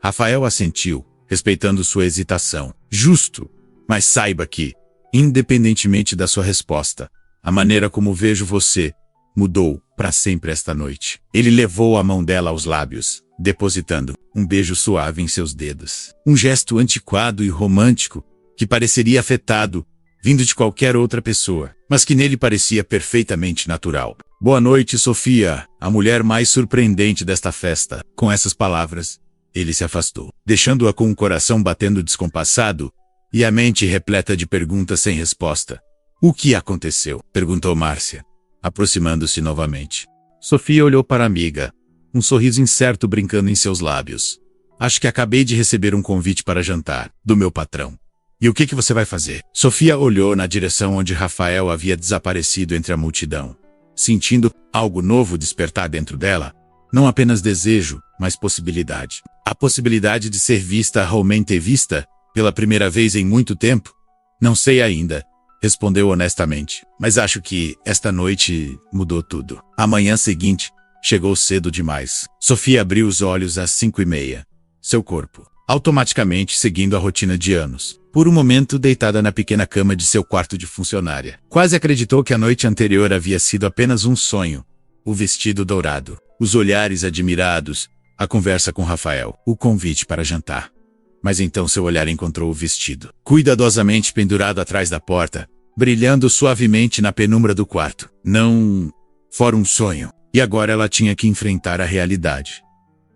Rafael assentiu, respeitando sua hesitação. Justo, mas saiba que, independentemente da sua resposta, a maneira como vejo você mudou para sempre esta noite. Ele levou a mão dela aos lábios, depositando um beijo suave em seus dedos. Um gesto antiquado e romântico que pareceria afetado, vindo de qualquer outra pessoa, mas que nele parecia perfeitamente natural. Boa noite, Sofia, a mulher mais surpreendente desta festa. Com essas palavras, ele se afastou, deixando-a com o coração batendo descompassado e a mente repleta de perguntas sem resposta. O que aconteceu? Perguntou Márcia, aproximando-se novamente. Sofia olhou para a amiga, um sorriso incerto brincando em seus lábios. Acho que acabei de receber um convite para jantar, do meu patrão. E o que você vai fazer? Sofia olhou na direção onde Rafael havia desaparecido entre a multidão, sentindo algo novo despertar dentro dela. Não apenas desejo, mas possibilidade. A possibilidade de ser vista realmente vista, pela primeira vez em muito tempo? Não sei ainda, respondeu honestamente, mas acho que esta noite mudou tudo. A manhã seguinte chegou cedo demais. Sofia abriu os olhos às 5:30. Seu corpo, automaticamente seguindo a rotina de anos. Por um momento deitada na pequena cama de seu quarto de funcionária. Quase acreditou que a noite anterior havia sido apenas um sonho. O vestido dourado, os olhares admirados, a conversa com Rafael, o convite para jantar. Mas então seu olhar encontrou o vestido, cuidadosamente pendurado atrás da porta, brilhando suavemente na penumbra do quarto. Não fora um sonho. E agora ela tinha que enfrentar a realidade.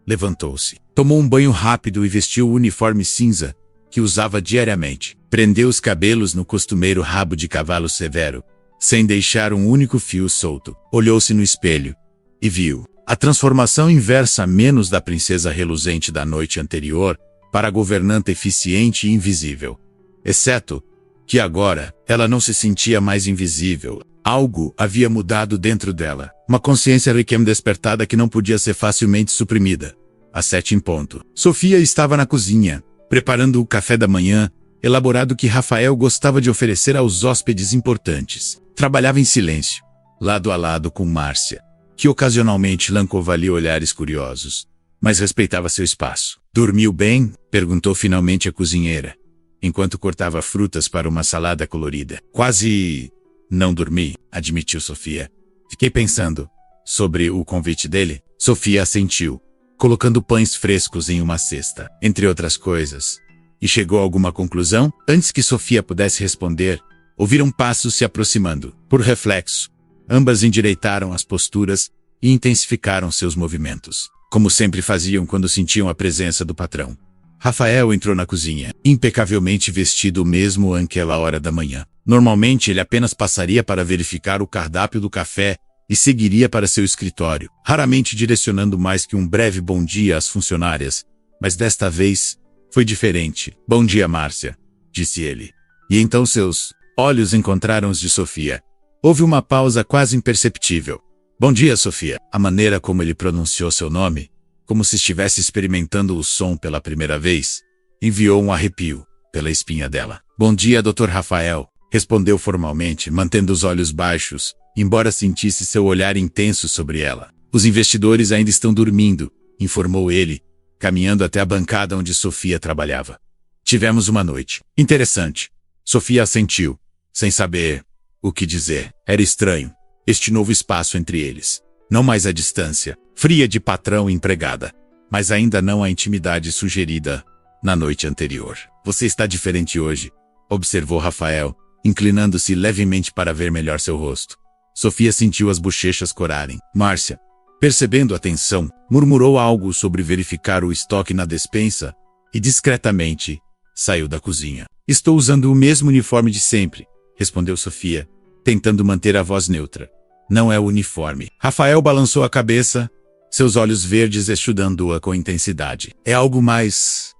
Levantou-se, tomou um banho rápido e vestiu o uniforme cinza que usava diariamente. Prendeu os cabelos no costumeiro rabo de cavalo severo, sem deixar um único fio solto. Olhou-se no espelho e viu a transformação inversa menos da princesa reluzente da noite anterior para a governanta eficiente e invisível. Exceto que agora ela não se sentia mais invisível. Algo havia mudado dentro dela. Uma consciência recém-despertada que não podia ser facilmente suprimida. Às 7:00. Sofia estava na cozinha, preparando o café da manhã, elaborado que Rafael gostava de oferecer aos hóspedes importantes. Trabalhava em silêncio, lado a lado com Márcia, que ocasionalmente lançava-lhe olhares curiosos, mas respeitava seu espaço. Dormiu bem? Perguntou finalmente a cozinheira, enquanto cortava frutas para uma salada colorida. Quase não dormi, admitiu Sofia. Fiquei pensando sobre o convite dele. Sofia assentiu, colocando pães frescos em uma cesta, entre outras coisas. E chegou a alguma conclusão? Antes que Sofia pudesse responder, ouviram passos se aproximando. Por reflexo, ambas endireitaram as posturas e intensificaram seus movimentos, como sempre faziam quando sentiam a presença do patrão. Rafael entrou na cozinha, impecavelmente vestido mesmo àquela hora da manhã. Normalmente ele apenas passaria para verificar o cardápio do café e seguiria para seu escritório, raramente direcionando mais que um breve bom dia às funcionárias. Mas desta vez foi diferente. Bom dia, Márcia, disse ele. E então seus olhos encontraram os de Sofia. Houve uma pausa quase imperceptível. Bom dia, Sofia. A maneira como ele pronunciou seu nome, como se estivesse experimentando o som pela primeira vez, enviou um arrepio pela espinha dela. Bom dia, Dr. Rafael, respondeu formalmente, mantendo os olhos baixos, embora sentisse seu olhar intenso sobre ela. Os investidores ainda estão dormindo, informou ele, caminhando até a bancada onde Sofia trabalhava. Tivemos uma noite interessante. Sofia assentiu, sem saber o que dizer. Era estranho, este novo espaço entre eles. Não mais a distância, fria de patrão e empregada, mas ainda não a intimidade sugerida na noite anterior. Você está diferente hoje, observou Rafael, inclinando-se levemente para ver melhor seu rosto. Sofia sentiu as bochechas corarem. Márcia, percebendo a tensão, murmurou algo sobre verificar o estoque na despensa e discretamente saiu da cozinha. Estou usando o mesmo uniforme de sempre, respondeu Sofia, tentando manter a voz neutra. Não é o uniforme. Rafael balançou a cabeça, seus olhos verdes estudando-a com intensidade. É algo mais...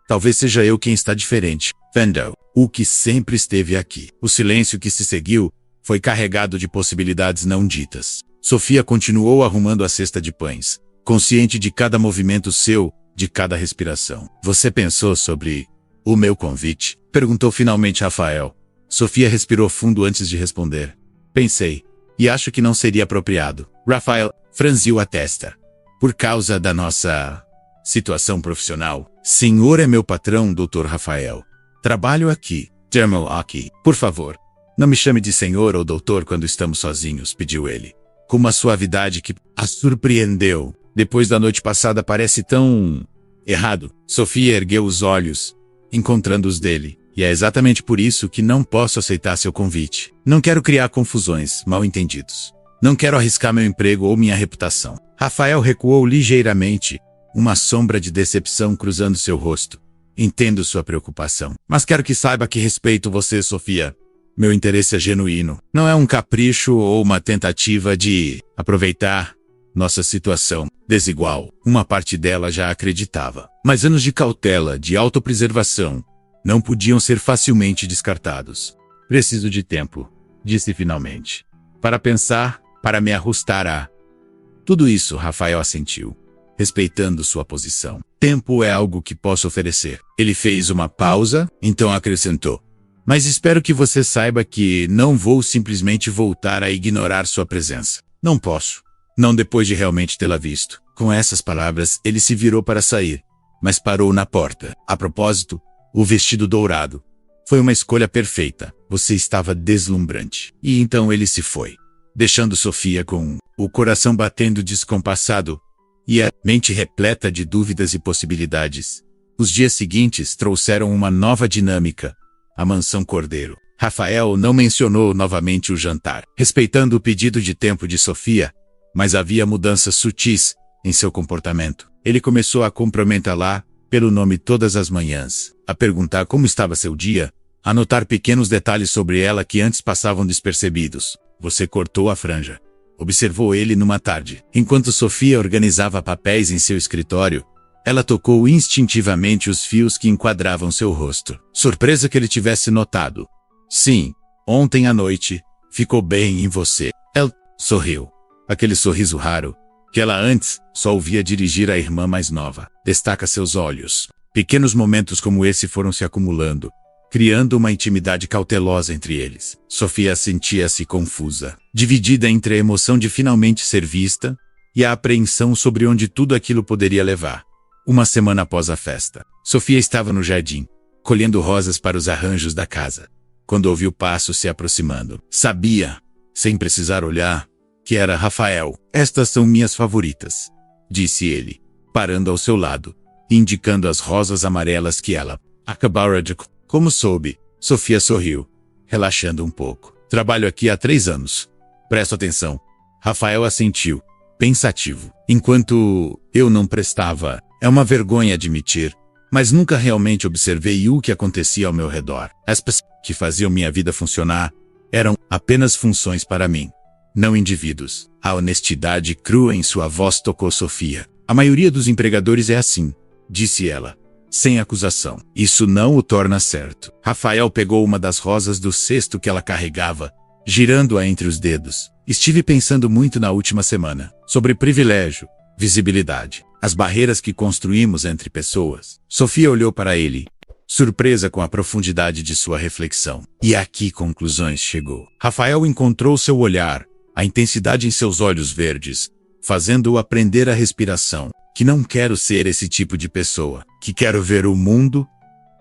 Talvez seja eu quem está diferente. Vendel, o que sempre esteve aqui. O silêncio que se seguiu foi carregado de possibilidades não ditas. Sofia continuou arrumando a cesta de pães, consciente de cada movimento seu, de cada respiração. Você pensou sobre o meu convite? Perguntou finalmente Rafael. Sofia respirou fundo antes de responder. Pensei, e acho que não seria apropriado. Rafael franziu a testa. Por causa da nossa situação profissional. Senhor é meu patrão, Dr. Rafael. Trabalho aqui. Termal aqui. Por favor, não me chame de senhor ou doutor quando estamos sozinhos, pediu ele. Com uma suavidade que a surpreendeu. Depois da noite passada parece tão... errado. Sofia ergueu os olhos, encontrando os dele. E é exatamente por isso que não posso aceitar seu convite. Não quero criar confusões, mal-entendidos. Não quero arriscar meu emprego ou minha reputação. Rafael recuou ligeiramente, uma sombra de decepção cruzando seu rosto. Entendo sua preocupação, mas quero que saiba que respeito você, Sofia. Meu interesse é genuíno. Não é um capricho ou uma tentativa de aproveitar nossa situação desigual. Uma parte dela já acreditava. Mas anos de cautela, de autopreservação, não podiam ser facilmente descartados. Preciso de tempo, disse finalmente. Para pensar, para me ajustar a... Tudo isso, Rafael assentiu, respeitando sua posição. Tempo é algo que posso oferecer. Ele fez uma pausa, então acrescentou. Mas espero que você saiba que não vou simplesmente voltar a ignorar sua presença. Não posso. Não depois de realmente tê-la visto. Com essas palavras, ele se virou para sair, mas parou na porta. A propósito, o vestido dourado. Foi uma escolha perfeita. Você estava deslumbrante. E então ele se foi, deixando Sofia com o coração batendo descompassado e a mente repleta de dúvidas e possibilidades. Os dias seguintes trouxeram uma nova dinâmica. A mansão Cordeiro. Rafael não mencionou novamente o jantar, respeitando o pedido de tempo de Sofia, mas havia mudanças sutis em seu comportamento. Ele começou a cumprimentá-la pelo nome todas as manhãs, a perguntar como estava seu dia, a notar pequenos detalhes sobre ela que antes passavam despercebidos. Você cortou a franja, observou ele numa tarde. Enquanto Sofia organizava papéis em seu escritório, ela tocou instintivamente os fios que enquadravam seu rosto. Surpresa que ele tivesse notado. Sim, ontem à noite, ficou bem em você. Ela sorriu. Aquele sorriso raro, que ela antes só ouvia dirigir à irmã mais nova. Destaca seus olhos. Pequenos momentos como esse foram se acumulando, criando uma intimidade cautelosa entre eles. Sofia sentia-se confusa, dividida entre a emoção de finalmente ser vista e a apreensão sobre onde tudo aquilo poderia levar. Uma semana após a festa, Sofia estava no jardim, colhendo rosas para os arranjos da casa, quando ouviu passos se aproximando. Sabia, sem precisar olhar, que era Rafael. Estas são minhas favoritas, disse ele, parando ao seu lado, e indicando as rosas amarelas que ela acabara de... Como soube, Sofia sorriu, relaxando um pouco. Trabalho aqui há 3 anos. Presta atenção. Rafael assentiu, pensativo. Enquanto eu não prestava... É uma vergonha admitir, mas nunca realmente observei o que acontecia ao meu redor. As pessoas que faziam minha vida funcionar eram apenas funções para mim, não indivíduos. A honestidade crua em sua voz tocou Sofia. A maioria dos empregadores é assim, disse ela, sem acusação. Isso não o torna certo. Rafael pegou uma das rosas do cesto que ela carregava, girando-a entre os dedos. Estive pensando muito na última semana, sobre privilégio, visibilidade, as barreiras que construímos entre pessoas. Sofia olhou para ele, surpresa com a profundidade de sua reflexão. E a que conclusões chegou? Rafael encontrou seu olhar, a intensidade em seus olhos verdes, fazendo-o aprender a respiração. Que não quero ser esse tipo de pessoa, que quero ver o mundo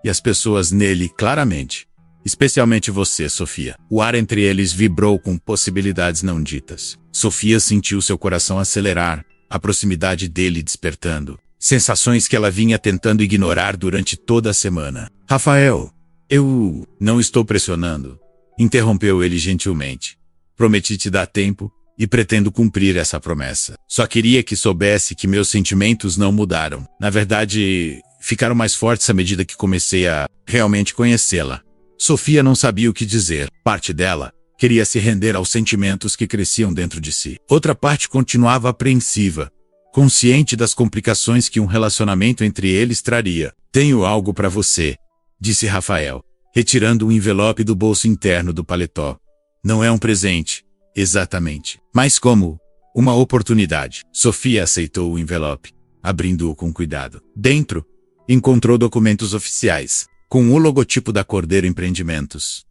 e as pessoas nele claramente. Especialmente você, Sofia. O ar entre eles vibrou com possibilidades não ditas. Sofia sentiu seu coração acelerar, a proximidade dele despertando. Sensações que ela vinha tentando ignorar durante toda a semana. Rafael, eu não estou pressionando. Interrompeu ele gentilmente. Prometi te dar tempo e pretendo cumprir essa promessa. Só queria que soubesse que meus sentimentos não mudaram. Na verdade, ficaram mais fortes à medida que comecei a realmente conhecê-la. Sofia não sabia o que dizer. Parte dela queria se render aos sentimentos que cresciam dentro de si. Outra parte continuava apreensiva, consciente das complicações que um relacionamento entre eles traria. Tenho algo para você, disse Rafael, retirando um envelope do bolso interno do paletó. Não é um presente, exatamente, mas como uma oportunidade. Sofia aceitou o envelope, abrindo-o com cuidado. Dentro, encontrou documentos oficiais, com o logotipo da Cordeiro Empreendimentos.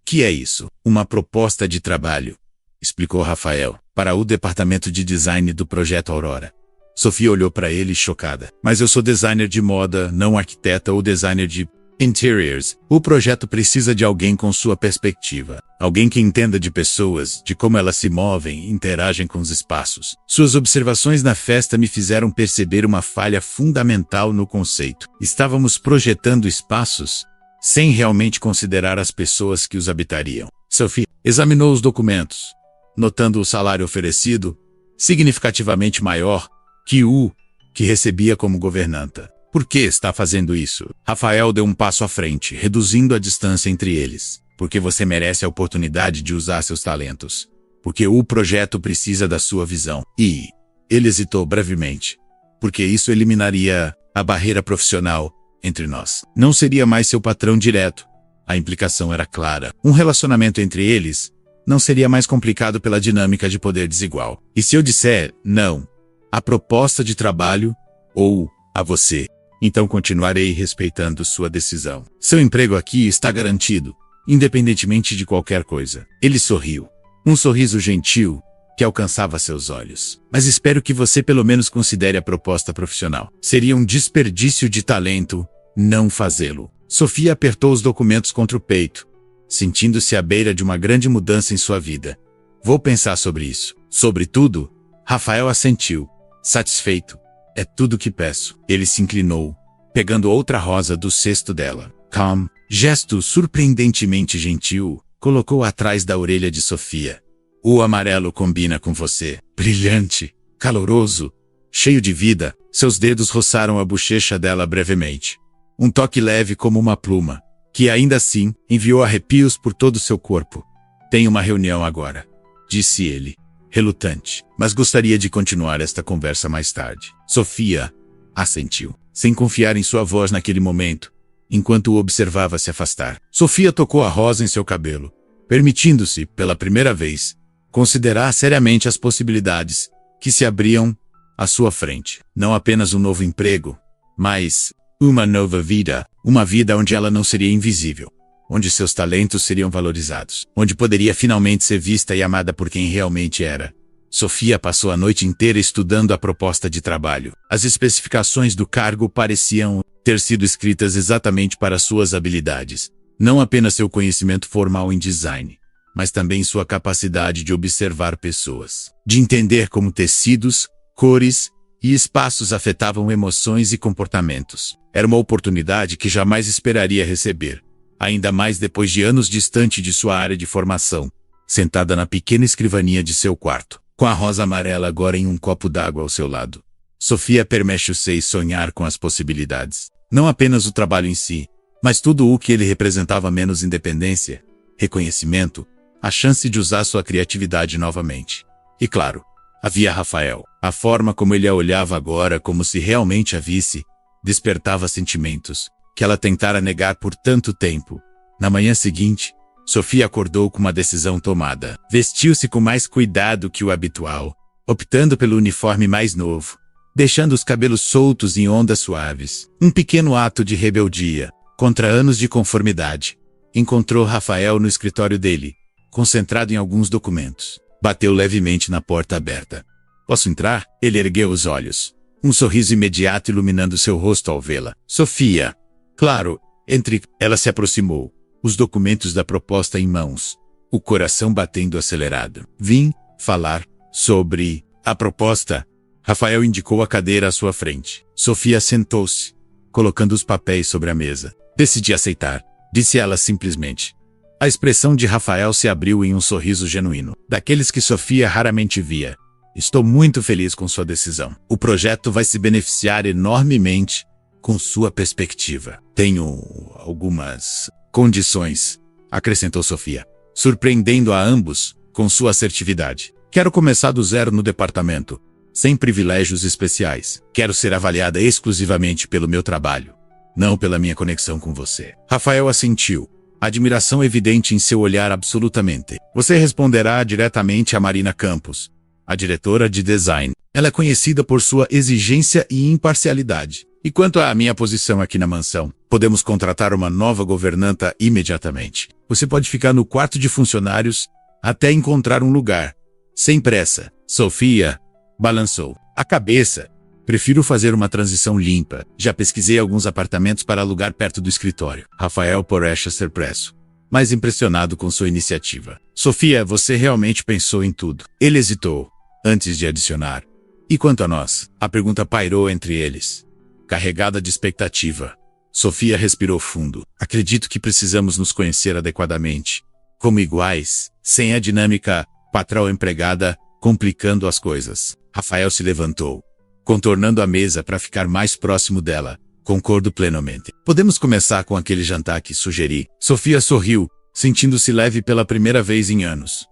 Que é isso? Uma proposta de trabalho, explicou Rafael, para o departamento de design do Projeto Aurora. Sofia olhou para ele chocada. Mas eu sou designer de moda, não arquiteta ou designer de interiors. O projeto precisa de alguém com sua perspectiva. Alguém que entenda de pessoas, de como elas se movem e interagem com os espaços. Suas observações na festa me fizeram perceber uma falha fundamental no conceito. Estávamos projetando espaços sem realmente considerar as pessoas que os habitariam. Sophie examinou os documentos, notando o salário oferecido, significativamente maior que o que recebia como governanta. Por que está fazendo isso? Rafael deu um passo à frente, reduzindo a distância entre eles. Porque você merece a oportunidade de usar seus talentos. Porque o projeto precisa da sua visão. E ele hesitou brevemente. Porque isso eliminaria a barreira profissional entre nós. Não seria mais seu patrão direto. A implicação era clara. Um relacionamento entre eles não seria mais complicado pela dinâmica de poder desigual. E se eu disser não à proposta de trabalho ou a você, então continuarei respeitando sua decisão. Seu emprego aqui está garantido, independentemente de qualquer coisa. Ele sorriu. Um sorriso gentil que alcançava seus olhos. Mas espero que você pelo menos considere a proposta profissional. Seria um desperdício de talento não fazê-lo. Sofia apertou os documentos contra o peito, sentindo-se à beira de uma grande mudança em sua vida. Vou pensar sobre isso. Sobretudo, Rafael assentiu, satisfeito. É tudo que peço. Ele se inclinou, pegando outra rosa do cesto dela. Gesto surpreendentemente gentil, colocou atrás da orelha de Sofia. O amarelo combina com você. Brilhante, caloroso, cheio de vida. Seus dedos roçaram a bochecha dela brevemente. Um toque leve como uma pluma, que ainda assim enviou arrepios por todo seu corpo. Tenho uma reunião agora, disse ele, relutante, mas gostaria de continuar esta conversa mais tarde. Sofia assentiu, sem confiar em sua voz naquele momento, enquanto o observava se afastar. Sofia tocou a rosa em seu cabelo, permitindo-se, pela primeira vez, considerar seriamente as possibilidades que se abriam à sua frente. Não apenas um novo emprego, mas uma nova vida. Uma vida onde ela não seria invisível, onde seus talentos seriam valorizados, onde poderia finalmente ser vista e amada por quem realmente era. Sofia passou a noite inteira estudando a proposta de trabalho. As especificações do cargo pareciam ter sido escritas exatamente para suas habilidades. Não apenas seu conhecimento formal em design, mas também sua capacidade de observar pessoas, de entender como tecidos, cores e espaços afetavam emoções e comportamentos. Era uma oportunidade que jamais esperaria receber, ainda mais depois de anos distante de sua área de formação, sentada na pequena escrivaninha de seu quarto, com a rosa amarela agora em um copo d'água ao seu lado. Sofia permite-se sonhar com as possibilidades. Não apenas o trabalho em si, mas tudo o que ele representava: menos independência, reconhecimento, a chance de usar sua criatividade novamente. E claro, havia Rafael. A forma como ele a olhava agora, como se realmente a visse, despertava sentimentos que ela tentara negar por tanto tempo. Na manhã seguinte, Sofia acordou com uma decisão tomada. Vestiu-se com mais cuidado que o habitual, optando pelo uniforme mais novo, deixando os cabelos soltos em ondas suaves. Um pequeno ato de rebeldia, Contra anos de conformidade, encontrou Rafael no escritório dele, concentrado em alguns documentos. Bateu levemente na porta aberta. Posso entrar? Ele ergueu os olhos. Um sorriso imediato iluminando seu rosto ao vê-la. Sofia. Claro, entre. Ela se aproximou, os documentos da proposta em mãos, o coração batendo acelerado. Vim falar sobre a proposta. Rafael indicou a cadeira à sua frente. Sofia sentou-se, colocando os papéis sobre a mesa. Decidi aceitar, disse ela simplesmente. A expressão de Rafael se abriu em um sorriso genuíno, daqueles que Sofia raramente via. Estou muito feliz com sua decisão. O projeto vai se beneficiar enormemente com sua perspectiva. Tenho algumas condições, acrescentou Sofia, surpreendendo a ambos com sua assertividade. Quero começar do zero no departamento, sem privilégios especiais. Quero ser avaliada exclusivamente pelo meu trabalho, não pela minha conexão com você. Rafael assentiu, admiração evidente em seu olhar. Absolutamente. Você responderá diretamente a Marina Campos, a diretora de design. Ela é conhecida por sua exigência e imparcialidade. E quanto à minha posição aqui na mansão, podemos contratar uma nova governanta imediatamente. Você pode ficar no quarto de funcionários até encontrar um lugar. Sem pressa. Sofia balançou a cabeça. Prefiro fazer uma transição limpa. Já pesquisei alguns apartamentos para alugar perto do escritório. Rafael parecia ser preso, mas impressionado com sua iniciativa. Sofia, você realmente pensou em tudo. Ele hesitou, antes de adicionar. E quanto a nós? A pergunta pairou entre eles, carregada de expectativa. Sofia respirou fundo. Acredito que precisamos nos conhecer adequadamente, como iguais, sem a dinâmica patrão-empregada complicando as coisas. Rafael se levantou, contornando a mesa para ficar mais próximo dela. Concordo plenamente. Podemos começar com aquele jantar que sugeri. Sofia sorriu, sentindo-se leve pela primeira vez em anos.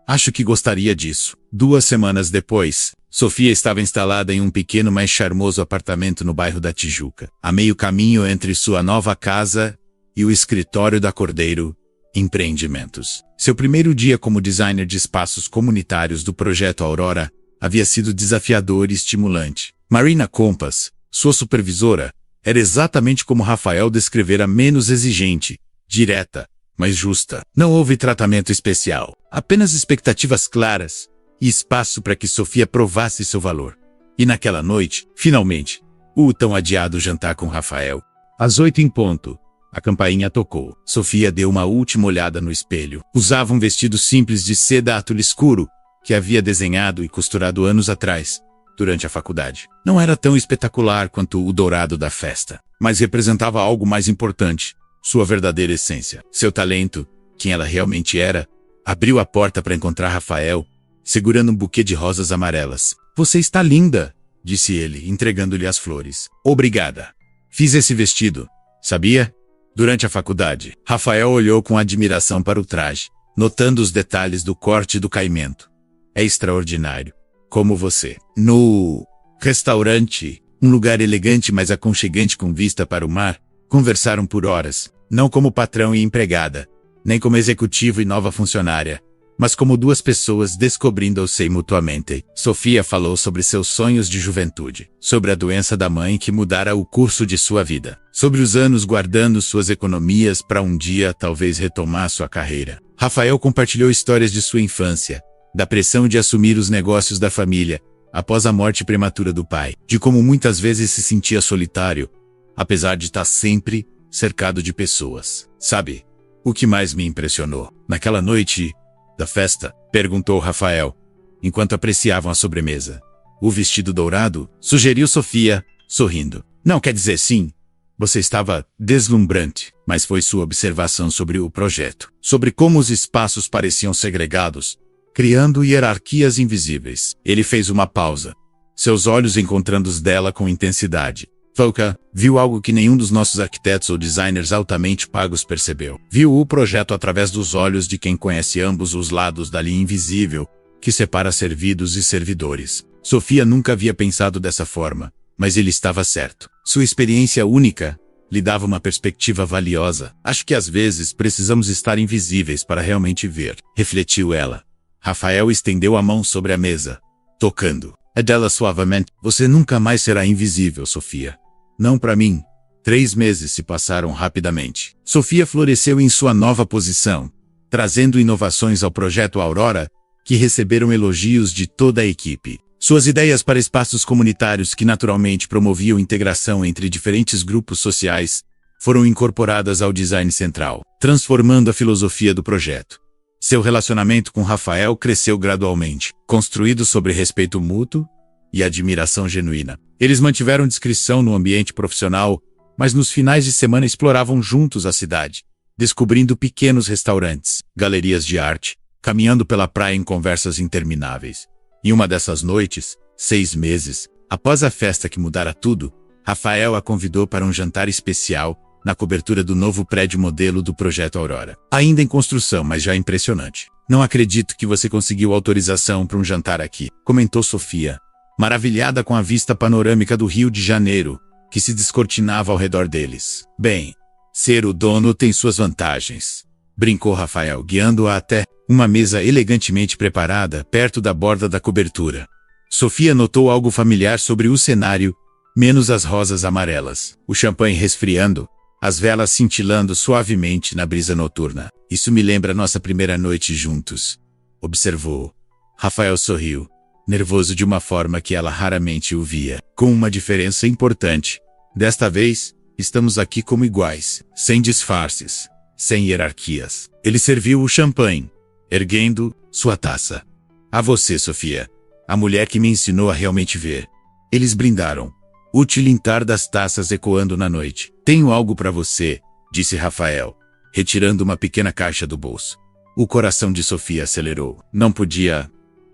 Acho que gostaria disso. 2 semanas depois, Sofia estava instalada em um pequeno, mas charmoso apartamento no bairro da Tijuca, a meio caminho entre sua nova casa e o escritório da Cordeiro Empreendimentos. Seu primeiro dia como designer de espaços comunitários do projeto Aurora havia sido desafiador e estimulante. Marina Campos, sua supervisora, era exatamente como Rafael descrevera, menos exigente, direta, mas justa. Não houve tratamento especial, apenas expectativas claras e espaço para que Sofia provasse seu valor. E naquela noite, finalmente, o tão adiado jantar com Rafael. Às 8 em ponto, a campainha tocou. Sofia deu uma última olhada no espelho. Usava um vestido simples de seda atule escuro, que havia desenhado e costurado anos atrás, durante a faculdade. Não era tão espetacular quanto o dourado da festa, mas representava algo mais importante, sua verdadeira essência. Seu talento, quem ela realmente era. Abriu a porta para encontrar Rafael, segurando um buquê de rosas amarelas. Você está linda, disse ele, entregando-lhe as flores. Obrigada. Fiz esse vestido, sabia? Durante a faculdade. Rafael olhou com admiração para o traje, notando os detalhes do corte e do caimento. É extraordinário. Como você. No restaurante, um lugar elegante mas aconchegante com vista para o mar, conversaram por horas, não como patrão e empregada, nem como executivo e nova funcionária, mas como 2 pessoas descobrindo-se mutuamente. Sofia falou sobre seus sonhos de juventude, sobre a doença da mãe que mudara o curso de sua vida, sobre os anos guardando suas economias para um dia talvez retomar sua carreira. Rafael compartilhou histórias de sua infância, da pressão de assumir os negócios da família, após a morte prematura do pai, de como muitas vezes se sentia solitário, apesar de estar sempre cercado de pessoas. Sabe, o que mais me impressionou? Naquela noite da festa, perguntou Rafael, enquanto apreciavam a sobremesa. O vestido dourado? Sugeriu Sofia, sorrindo. Não, quer dizer sim. Você estava deslumbrante, mas foi sua observação sobre o projeto, sobre como os espaços pareciam segregados, criando hierarquias invisíveis. Ele fez uma pausa, seus olhos encontrando os dela com intensidade. Foca viu algo que nenhum dos nossos arquitetos ou designers altamente pagos percebeu. Viu o projeto através dos olhos de quem conhece ambos os lados da linha invisível que separa servidos e servidores. Sofia nunca havia pensado dessa forma, mas ele estava certo. Sua experiência única lhe dava uma perspectiva valiosa. Acho que às vezes precisamos estar invisíveis para realmente ver, refletiu ela. Rafael estendeu a mão sobre a mesa, tocando a dela suavemente. Você nunca mais será invisível, Sofia. Não para mim, 3 meses se passaram rapidamente. Sofia floresceu em sua nova posição, trazendo inovações ao projeto Aurora, que receberam elogios de toda a equipe. Suas ideias para espaços comunitários que naturalmente promoviam integração entre diferentes grupos sociais foram incorporadas ao design central, transformando a filosofia do projeto. Seu relacionamento com Rafael cresceu gradualmente, construído sobre respeito mútuo e admiração genuína. Eles mantiveram discrição no ambiente profissional, mas nos finais de semana exploravam juntos a cidade, descobrindo pequenos restaurantes, galerias de arte, caminhando pela praia em conversas intermináveis. Em uma dessas noites, 6 meses, após a festa que mudara tudo, Rafael a convidou para um jantar especial na cobertura do novo prédio modelo do Projeto Aurora. Ainda em construção, mas já impressionante. Não acredito que você conseguiu autorização para um jantar aqui, comentou Sofia, maravilhada com a vista panorâmica do Rio de Janeiro, que se descortinava ao redor deles. Bem, ser o dono tem suas vantagens, brincou Rafael, guiando-a até uma mesa elegantemente preparada perto da borda da cobertura. Sofia notou algo familiar sobre o cenário, menos as rosas amarelas, o champanhe resfriando, as velas cintilando suavemente na brisa noturna. Isso me lembra nossa primeira noite juntos, observou. Rafael sorriu, nervoso de uma forma que ela raramente o via, com uma diferença importante. Desta vez, estamos aqui como iguais, sem disfarces, sem hierarquias. Ele serviu o champanhe, erguendo sua taça. A você, Sofia, a mulher que me ensinou a realmente ver. Eles brindaram, o tilintar das taças ecoando na noite. Tenho algo para você, disse Rafael, retirando uma pequena caixa do bolso. O coração de Sofia acelerou. Não podia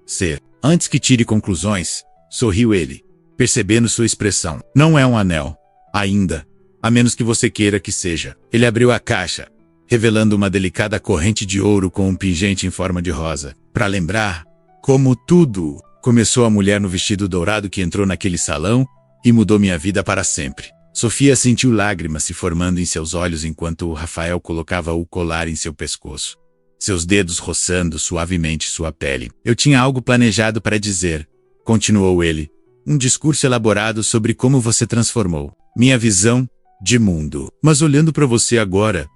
ser. Antes que tire conclusões, sorriu ele, percebendo sua expressão. Não é um anel. Ainda. A menos que você queira que seja. Ele abriu a caixa, revelando uma delicada corrente de ouro com um pingente em forma de rosa. Para lembrar, como tudo, começou a mulher no vestido dourado que entrou naquele salão e mudou minha vida para sempre. Sofia sentiu lágrimas se formando em seus olhos enquanto o Rafael colocava o colar em seu pescoço, seus dedos roçando suavemente sua pele. Eu tinha algo planejado para dizer, continuou ele, um discurso elaborado sobre como você transformou minha visão de mundo. Mas olhando para você agora,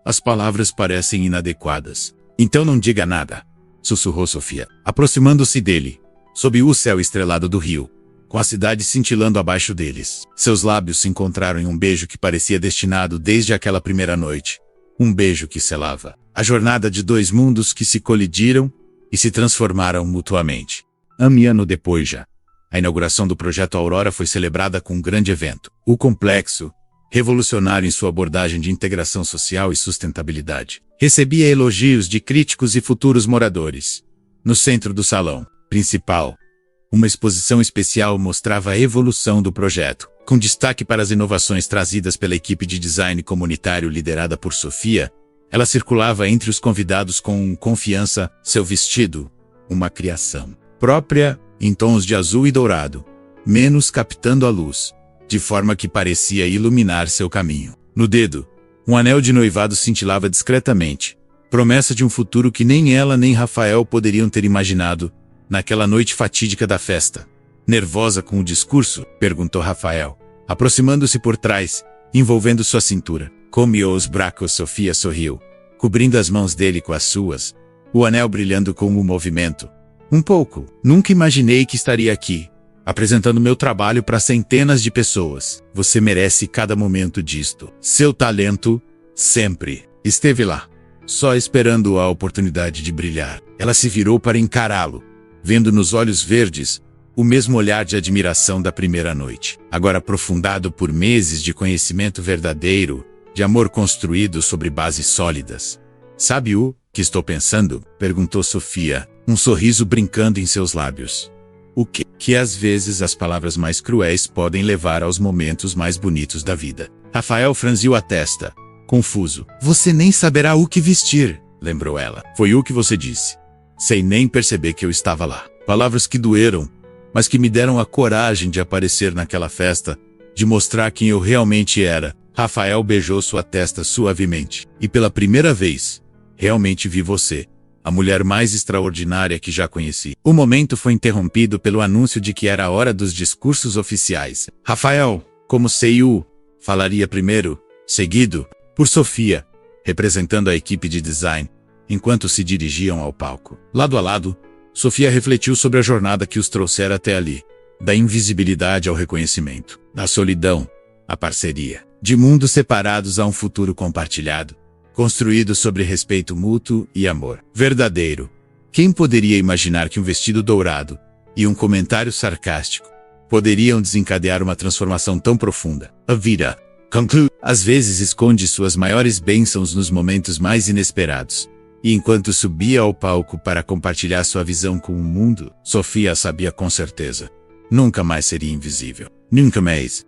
as palavras parecem inadequadas. Então não diga nada, sussurrou Sofia, aproximando-se dele, sob o céu estrelado do rio, com a cidade cintilando abaixo deles. Seus lábios se encontraram em um beijo que parecia destinado desde aquela primeira noite. Um beijo que selava a jornada de 2 mundos que se colidiram e se transformaram mutuamente. Ano depois já, a inauguração do Projeto Aurora foi celebrada com um grande evento. O complexo, revolucionário em sua abordagem de integração social e sustentabilidade, recebia elogios de críticos e futuros moradores. No centro do salão principal, uma exposição especial mostrava a evolução do projeto, com destaque para as inovações trazidas pela equipe de design comunitário liderada por Sofia. Ela circulava entre os convidados com confiança, seu vestido, uma criação própria, em tons de azul e dourado, menos captando a luz, de forma que parecia iluminar seu caminho. No dedo, um anel de noivado cintilava discretamente, promessa de um futuro que nem ela nem Rafael poderiam ter imaginado naquela noite fatídica da festa. Nervosa com o discurso? Perguntou Rafael, aproximando-se por trás, envolvendo sua cintura. Comiou os bracos. Sofia sorriu, cobrindo as mãos dele com as suas, o anel brilhando com o movimento. Um pouco. Nunca imaginei que estaria aqui, apresentando meu trabalho para centenas de pessoas. Você merece cada momento disto. Seu talento, sempre, esteve lá, só esperando a oportunidade de brilhar. Ela se virou para encará-lo, vendo nos olhos verdes o mesmo olhar de admiração da primeira noite, agora aprofundado por meses de conhecimento verdadeiro, de amor construído sobre bases sólidas. Sabe o que estou pensando? Perguntou Sofia, um sorriso brincando em seus lábios. O quê? Que às vezes as palavras mais cruéis podem levar aos momentos mais bonitos da vida. Rafael franziu a testa, confuso. Você nem saberá o que vestir, lembrou ela. Foi o que você disse. Sem nem perceber que eu estava lá. Palavras que doeram, mas que me deram a coragem de aparecer naquela festa, de mostrar quem eu realmente era. Rafael beijou sua testa suavemente. E pela primeira vez, realmente vi você, a mulher mais extraordinária que já conheci. O momento foi interrompido pelo anúncio de que era a hora dos discursos oficiais. Rafael, como sei-o, falaria primeiro, seguido por Sofia, representando a equipe de design, enquanto se dirigiam ao palco. Lado a lado, Sofia refletiu sobre a jornada que os trouxera até ali, da invisibilidade ao reconhecimento, da solidão à parceria, de mundos separados a um futuro compartilhado, construído sobre respeito mútuo e amor verdadeiro. Quem poderia imaginar que um vestido dourado e um comentário sarcástico poderiam desencadear uma transformação tão profunda? A vida, conclui, às vezes esconde suas maiores bênçãos nos momentos mais inesperados. E enquanto subia ao palco para compartilhar sua visão com o mundo, Sofia sabia com certeza: nunca mais seria invisível. Nunca mais.